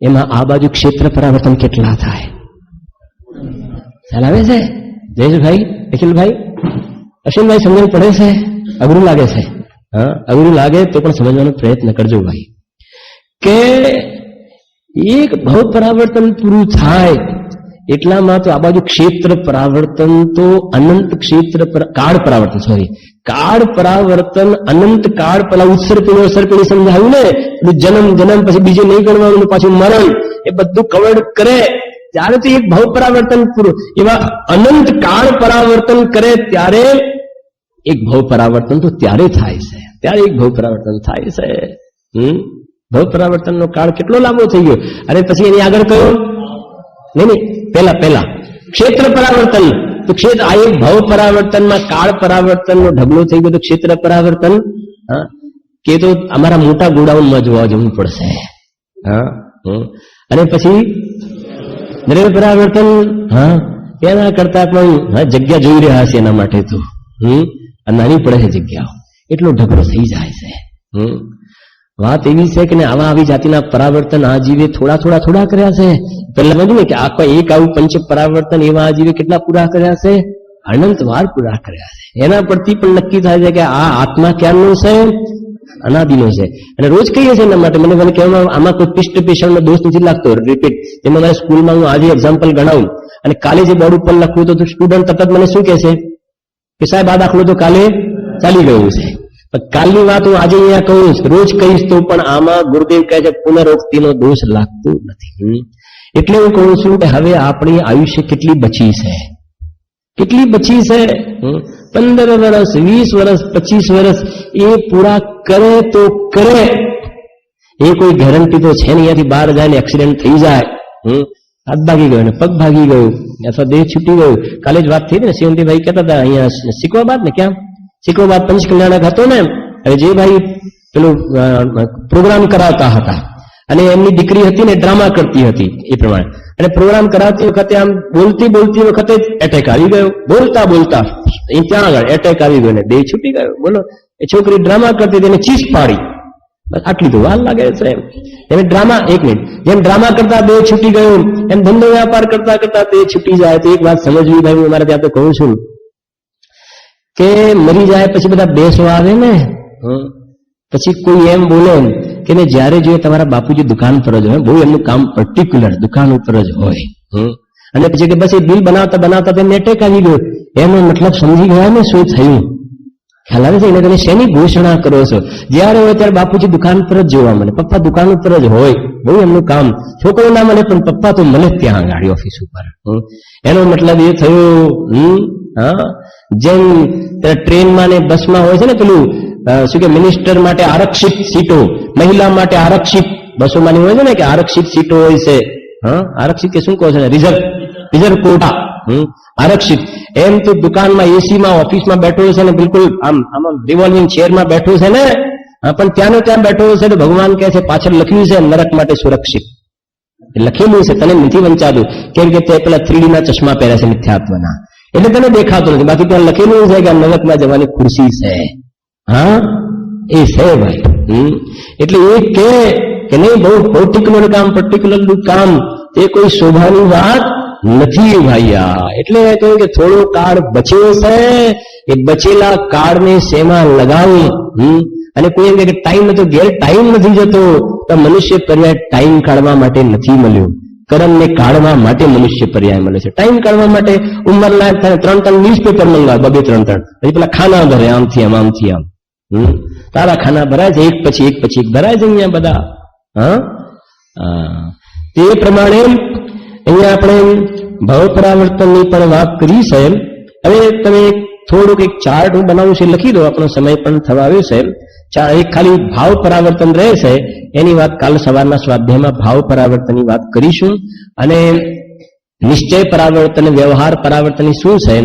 [SPEAKER 1] એમાં આ બાજુ ક્ષેત્ર પરાવર્તન કેટલા થાય? ખ્યાલ આવે છે? જયેશભાઈ, અખિલભાઈ, અશ્વિનભાઈ સમજણ પડે છે? અઘરું લાગે છે? હા, અઘરું લાગે તો પણ સમજવાનો પ્રયત્ન કરજો ભાઈ. કે એક ભાવ પરાવર્તન પૂરું થાય એટલામાં તો આ બાજુ ક્ષેત્ર પરાવર્તન તો અનંત ક્ષેત્ર કાળ પરાવર્તન, સોરી, કાળ પરાવર્તન અનંત કાળ. પેલા ઉત્સર્પિણી સમજાવ્યું ને, જન્મ પછી બીજે નહીં ગણવાનું, પાછું મરણ, એ બધું કવર કરે ત્યારે તો એક ભાવ પરાવર્તન પૂરું. એવા અનંત કાળ પરાવર્તન કરે ત્યારે એક ભાવ પરાવર્તન તો ત્યારે થાય છે, ત્યારે એક ભાવ પરાવર્તન થાય છે. ભાવ પરાવર્તનનો કાળ કેટલો લાંબો થઈ ગયો. અને પછી એની આગળ કયો? નહીં, પહેલા ક્ષેત્ર પરાવર્તન. તો ક્ષેત્ર આ એક ભાવ પરાવર્તનમાં કાળ પરાવર્તનનો ઢગલો થઈ ગયો. તો ક્ષેત્ર પરાવર્તન કે તો અમારા મોટા ગોડાઉનમાં જોવા જવું પડશે. અને પછી દ્રવ્ય પરાવર્તન, એના કરતા પણ જગ્યા જોઈ રહ્યા છે એના માટે તો નાની પડે છે જગ્યાઓ, એટલો ઢગલો થઈ જાય છે. વાત એવી છે કે આવી જાતિના પરાવર્તન આ જીવે થોડા કર્યા છે. પેલા સમજ્યું ને કે આખા એક આવું પંચ પરાવર્તન એવા આ જીવે કેટલા પૂરા કર્યા છે? અનંત વાર પૂરા કર્યા છે. એના પરથી પણ નક્કી થાય છે કે આ આત્મા ક્યારનો છે? અનાદિનો છે. અને રોજ કહીએ છીએ એના માટે મને કહેવામાં આમાં કોઈ પિષ્ટ પેશણનો દોષ નથી લાગતો. રિપીટ, જેમાં મારા સ્કૂલમાં હું આજે એક્ઝામ્પલ ગણાવું અને કાલે જે બોર્ડ ઉપર લખવું તો સ્ટુડન્ટ તરત મને શું કહે છે કે સાહેબ આ દાખલો તો કાલે ચાલી ગયું છે. કાલની વાત હું આજે અહીંયા કહું, રોજ કહીશ તો પણ આમાં ગુરુદેવ કહે છે પુનરોક્તિનો દોષ લાગતો નથી. એટલે હું કહું છું કે હવે આપણી આયુષ્ય કેટલી બચી છે, કેટલી બચી છે? 15 વર્ષ, 20 વર્ષ, 25 વર્ષ એ પૂરા કરે તો કરે. એ કોઈ ગેરંટી તો છે નહીં. અહીંયાથી બહાર જાય ને એક્સિડન્ટ થઈ જાય, હાથ ભાગી ગયો ને પગ ભાગી ગયું અથવા દેહ છૂટી ગયું. કાલે જ વાત થઈ ને, શિવંતીભાઈ કહેતા હતા અહીંયા સિકવાબાદ ને, ક્યાં સિકવાબાદ પંચકલ્યાણક હતો ને, હવે જે ભાઈ પેલું પ્રોગ્રામ કરાવતા હતા અને એમની દીકરી હતી ને ડ્રામા કરતી હતી એ પ્રમાણે, અને પ્રોગ્રામ કરાવતી વખતે આમ બોલતી વખતે એટેક આવી ગયો. બોલતા ત્યાં આગળ એટેક આવી ગયો ને દેહ છૂટી ગયો. બોલો, એ છોકરી ડ્રામા કરતી તેને ચીસ પાડી. બસ આટલી તો વાર લાગે છે. એમ ડ્રામા, એક મિનિટ, જેમ ડ્રામા કરતા દેહ છૂટી ગયો એમ ધંધો વ્યાપાર કરતા દેહ છૂટી જાય. તો એક વાત સમજવી ભાઈ, હું મારે ત્યાં તો કહું છું કે મરી જાય પછી બધા બેસો આવે ને, પછી કોઈ એમ બોલે કે જયારે જોઈએ તમારા બાપુજી દુકાન પર જ હોય, બહુ એમનું કામ પર્ટિક્યુલર દુકાન ઉપર જ હોય, અને પછી કે બસ એ બિલ બનાવતા તેમને એટેક આવી ગયો. એનો મતલબ સમજી ગયા ને શું થયું? ખ્યાલ આવે છે? એને તમે શેની ઘોષણા કરો છો? જયારે હોય ત્યારે બાપુજી દુકાન પર જ જોવા મળે, પપ્પા દુકાન ઉપર જ હોય, બહુ એમનું કામ. છોકરો ના મળે પણ પપ્પા તો મળે ત્યાં ગાડી ઓફિસ ઉપર. એનો મતલબ એ થયો જેમ ટ્રેનમાં ને બસમાં હોય છે ને પેલું શું કે મિનિસ્ટર માટે આરક્ષિત સીટો, મહિલા માટે આરક્ષિત બસોમાં હોય છે ને કે આરક્ષિત સીટો હોય છે. આરક્ષિત કે શું કહો છો? રિઝર્વ કોટા, આરક્ષિત. એમ તો દુકાનમાં, એસીમાં, ઓફિસમાં બેઠો છે ને બિલકુલ આમાં રિવોલ્વિંગ ચેરમાં બેઠો છે ને, પણ ત્યાંનો ત્યાં બેઠો છે તો ભગવાન કહે છે પાછળ લખ્યું છે નરક માટે સુરક્ષિત. લખેલું છે, તને નથી વંચાતું. કેમ કે તે પેલા 3D ના ચશ્મા પહેર્યા છે મિથ્યાત્વના, એટલે તને દેખાતું નથી. બાકી ત્યાં લખેલું છે કે નરકમાં જવાની ખુરશી છે. એ છે ભાઈ. એટલે એ કે નહીં બહુ પર્ટિક્યુલર કામ એ કોઈ શોભાની વાત નથી ભાઈયા. એટલે કહ્યું કે થોડો કાળ બચ્યો છે, એ બચેલા કાળને શેમાં લગાવી. અને કોઈ એમ કે ટાઈમ તો ઘેર ટાઈમ નથી જતો, તો મનુષ્ય પર્યાય ટાઈમ કાઢવા માટે નથી મળ્યો, કર્મને કાઢવા માટે મનુષ્ય પર્યાય મળે છે. ટાઈમ કાઢવા માટે ઉંમર લાયક થાય 3 ન્યૂઝપેપર મંગાવે, 2-3 પછી પેલા ખાના ભરે આમથી આમ. તારા ખાના ભરાય છે, એક પછી એક ભરાય છે અહીંયા બધા. તે પ્રમાણે અહીંયા આપણે ભાવ પરાવર્તનની પણ વાત કરી છે. હવે તમે થોડુંક એક ચાર્ટ હું બનાવું છે, લખી દો, આપણો સમય પણ થવા આવ્યો છે. એક ખાલી ભાવ પરાવર્તન રહે છે, એની વાત કાલ સવારના સ્વાધ્યાયમાં ભાવ પરાવર્તનની વાત કરીશું. અને નિશ્ચય પરાવર્તન, વ્યવહાર પરાવર્તન શું છે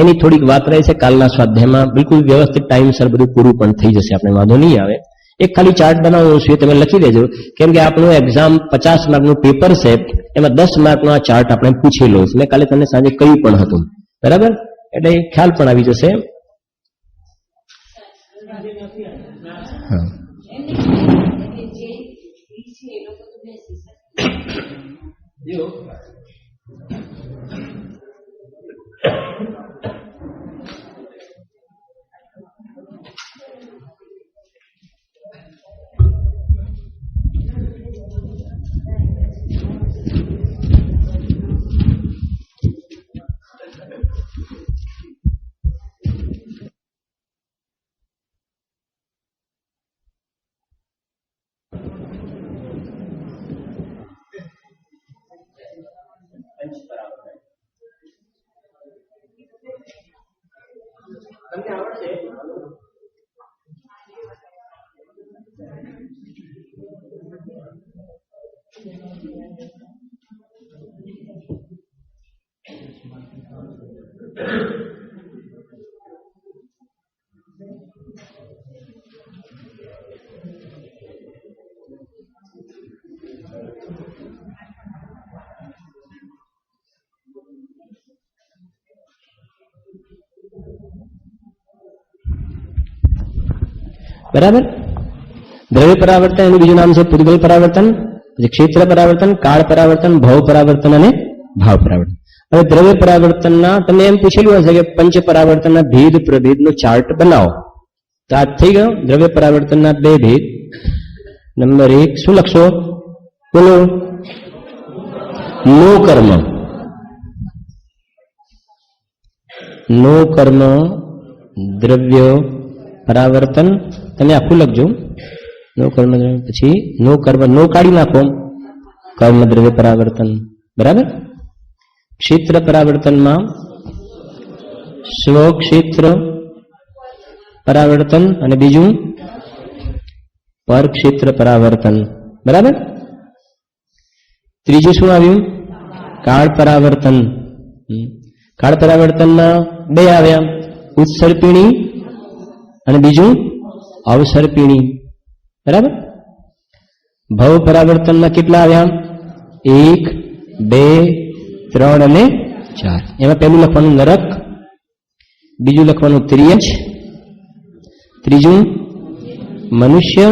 [SPEAKER 1] એની થોડીક વાત રહે છે કાલના સ્વાધ્યાયમાં. બિલકુલ વ્યવસ્થિત ટાઈમસર બધું પૂરું પણ થઈ જશે, આપણે વાંધો નહીં આવે. એક ખાલી ચાર્ટ બનાવવું છે, તમે લખી દેજો, કેમ કે આપણું એક્ઝામ 50 માર્કનું પેપર છે, એમાં 10 માર્કનો આ ચાર્ટ આપણે પૂછેલો છે. મેં કાલે તમને સાંજે કહ્યું પણ હતું, બરાબર? એટલે ખ્યાલ પણ આવી જશે. બરાબર? દ્રવ્ય પરાવર્તન એનું બીજું નામ છે પૂતગલ પરાવર્તન, પછી ક્ષેત્ર પરાવર્તન, કાળ પરાવર્તન, ભવ પરાવર્તન અને ભાવ પરાવર્તન. હવે દ્રવ્ય પરાવર્તનના તમે એમ પૂછેલું હશે કે પંચ પરાવર્તનના ભેદ પ્રભેદનો ચાર્ટ બનાવો. તો આ થઈ ગયો. દ્રવ્ય પરાવર્તનના 2 ભેદ. નંબર 1 શું લખશો? બોલો. નો કર્મ, નો કર્મ દ્રવ્ય પરાવર્તન. તમે આખું લખજો, નો કર્મ. પછી નો કર્મ, નો કાઢી નાખો, કર્મ દ્રવ્ય પરાવર્તન. બરાબર? ક્ષેત્ર પરાવર્તનમાં સ્વક્ષેત્ર પરાવર્તન અને બીજું પરક્ષેત્ર પરાવર્તન. બરાબર? ત્રીજું શું આવ્યું? કાળ પરાવર્તન. કાળ પરાવર્તનના 2 આવ્યા, ઉત્સર્પિણી અને બીજું અવસર્પિણી. બરાબર? ભવ પરાવર્તનના કેટલા આવ્યા? 1, 2, 3 અને 4. એમાં પહેલું લખવાનું નરક, બીજું લખવાનું ત્રિયજ, ત્રીજું મનુષ્ય,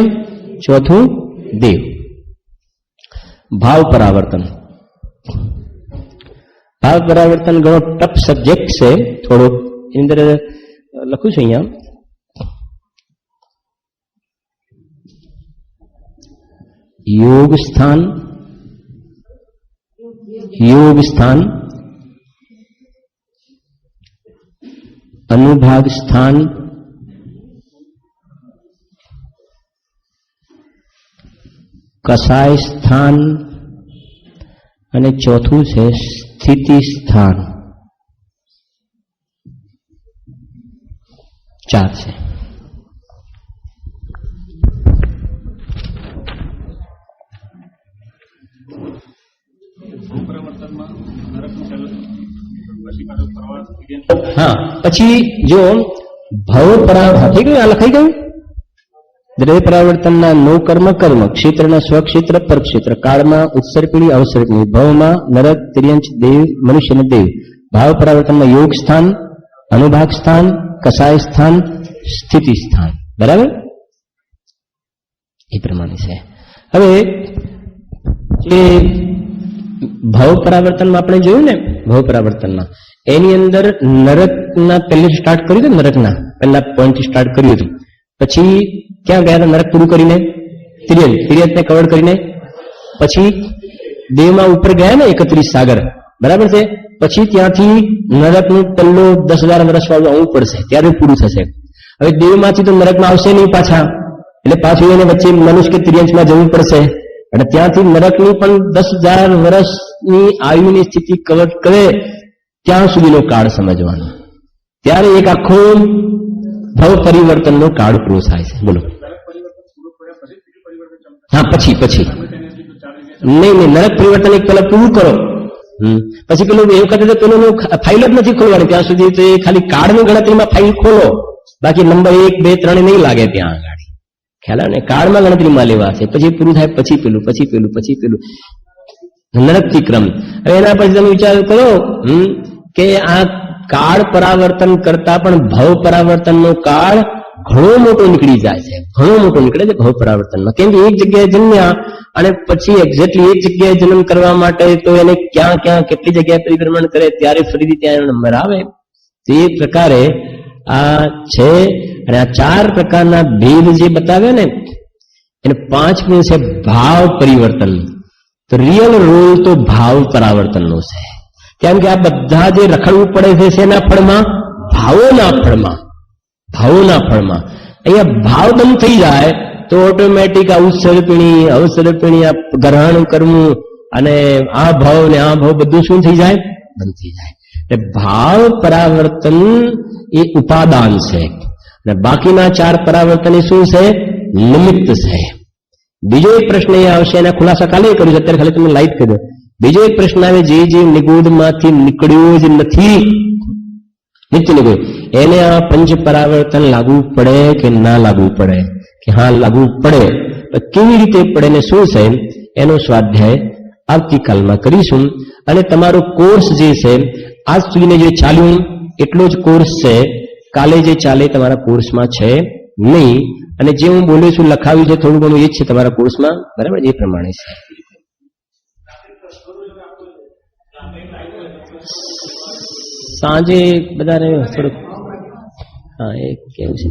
[SPEAKER 1] ચોથું દેવ. ભાવ પરાવર્તન. ભાવ પરાવર્તન ઘણો ટફ સબ્જેક્ટ છે, થોડોક એની અંદર લખું છું અહીંયા. યોગ સ્થાન, યોગ સ્થાન, અનુભાગ સ્થાન, કસાય સ્થાન અને ચોથું છે સ્થિતિ સ્થાન. 4 છે. હા, પછી જો ભવ પરાવર્તન થઈ ગયું, આ લખાઈ ગયું. દ્રવ્ય પરાવર્તનના નો કર્મ કર્મ, ક્ષેત્રના સ્વક્ષેત્ર પરક્ષેત્ર, કાળમાં ઉત્સર્પિણી અવસર્પિણી, ભવમાં નરક, તિર્યંચ, દેવ, મનુષ્ય અને દેવ. ભાવ પરાવર્તનમાં યોગ સ્થાન, અનુભાગ સ્થાન, કસાય સ્થાન, સ્થિતિ સ્થાન. બરાબર? એ પ્રમાણે છે. હવે જે ભાવ પરાવર્તનમાં આપણે જોયું ને, ભાવ પરાવર્તનમાં એની અંદર નરકના પહેલે સ્ટાર્ટ કર્યું હતું, નરકના પહેલા પોઈન્ટ સ્ટાર્ટ કર્યું હતું, પછી ક્યાં ગયા હતા? નરક પૂરું કરીને તિર્યકને કવર કરીને પછી દેવમાં ઉપર ગયા ને 31 સાગર, બરાબર છે. પછી ત્યાંથી નરકનું પહેલો 10,000 વર્ષ વાળું આવવું પડશે, ત્યારે પૂરું થશે. હવે દેવમાંથી તો નરકમાં આવશે નહીં પાછા, એટલે પાછું એને વચ્ચે મનુષ્ય કે તિર્યંશમાં જવું પડશે, અને ત્યાંથી નરકની પણ 10,000 વર્ષની આયુની સ્થિતિ કવર કરે ત્યાં સુધીનો કાળ સમજવાનો, ત્યારે એક આખો ભાવ પરિવર્તનનો કાળ પૂરો થાય છે. બોલો. હા, પછી નહીં, નરક પરિવર્તન એક પેલા પૂરું કરો, પછી પેલું એવું કહે પેલું ફાઇલ જ નથી ખોલવાની ત્યાં સુધી, તો એ ખાલી કાર્ડની ગણતરીમાં ફાઇલ ખોલો, બાકી નંબર 1, 2, 3 નહીં લાગે ત્યાં આગળ, ખ્યાલ આવે ને? કાર્ડમાં ગણતરીમાં લેવા છે, પછી પૂરું થાય પછી પેલું નરકથી ક્રમ. હવે એના પછી તમે વિચાર કરો કે આ કાળ પરાવર્તન કરતા પણ ભાવ પરાવર્તનનો કાળ ઘણો મોટો નીકળી જાય છે, ઘણો મોટો નીકળે છે ભાવ પરાવર્તનમાં. કેમ કે એક જગ્યાએ જન્મ્યા અને પછી એક્ઝેક્ટલી એક જગ્યાએ જન્મ કરવા માટે તો એને ક્યાં કેટલી જગ્યાએ પરિભ્રમણ કરે ત્યારે ફરીથી ત્યાં એનો નંબર આવે. તો એ પ્રકારે આ છે. અને આ 4 પ્રકારના ભેદ જે બતાવ્યા ને, એને 5મું છે ભાવ પરિવર્તન. તો રિયલ રોલ તો ભાવ પરાવર્તનનો છે. કેમ કે આ બધા જે રખડવું પડે છે શેના ફળમાં? ભાવોના ફળમાં. અહીંયા ભાવ બંધ થઈ જાય તો ઓટોમેટિક આ અવસરપીણી આ ગ્રહણ કરવું અને આ ભાવ ને આ ભાવ બધું શું થઈ જાય? બંધ થઈ જાય. એટલે ભાવ પરાવર્તન એ ઉપાદાન છે, અને બાકીના 4 પરાવર્તન એ શું છે? નિમિત્ત છે. બીજો એક પ્રશ્ન એ આવશે, એના ખુલાસા કાલે કર્યું છે, અત્યારે ખાલી તમે લાઈટ કરી દો. બીજો એક પ્રશ્ન આવે, જે નિગૂઢમાંથી નીકળ્યો જ નથી, નિત્ય નિગૂઢ, એને આ પંચ પરાવર્તન લાગુ પડે કે ના લાગુ પડે? કે હા લાગુ પડે. કેવી રીતે પડે ને શું છે એનો સ્વાધ્યાય આવતીકાલમાં કરીશું. અને તમારો કોર્સ જે છે આજ સુધીને જે ચાલ્યું એટલો જ કોર્સ છે, કાલે જે ચાલે તમારા કોર્સમાં છે નહીં. અને જે હું બોલું છું, લખાવ્યું છે થોડું ઘણું એ જ છે તમારા કોર્સમાં, બરાબર? એ પ્રમાણે છે. સાંજે બધાને થોડુંક, હા, એ કેવું છે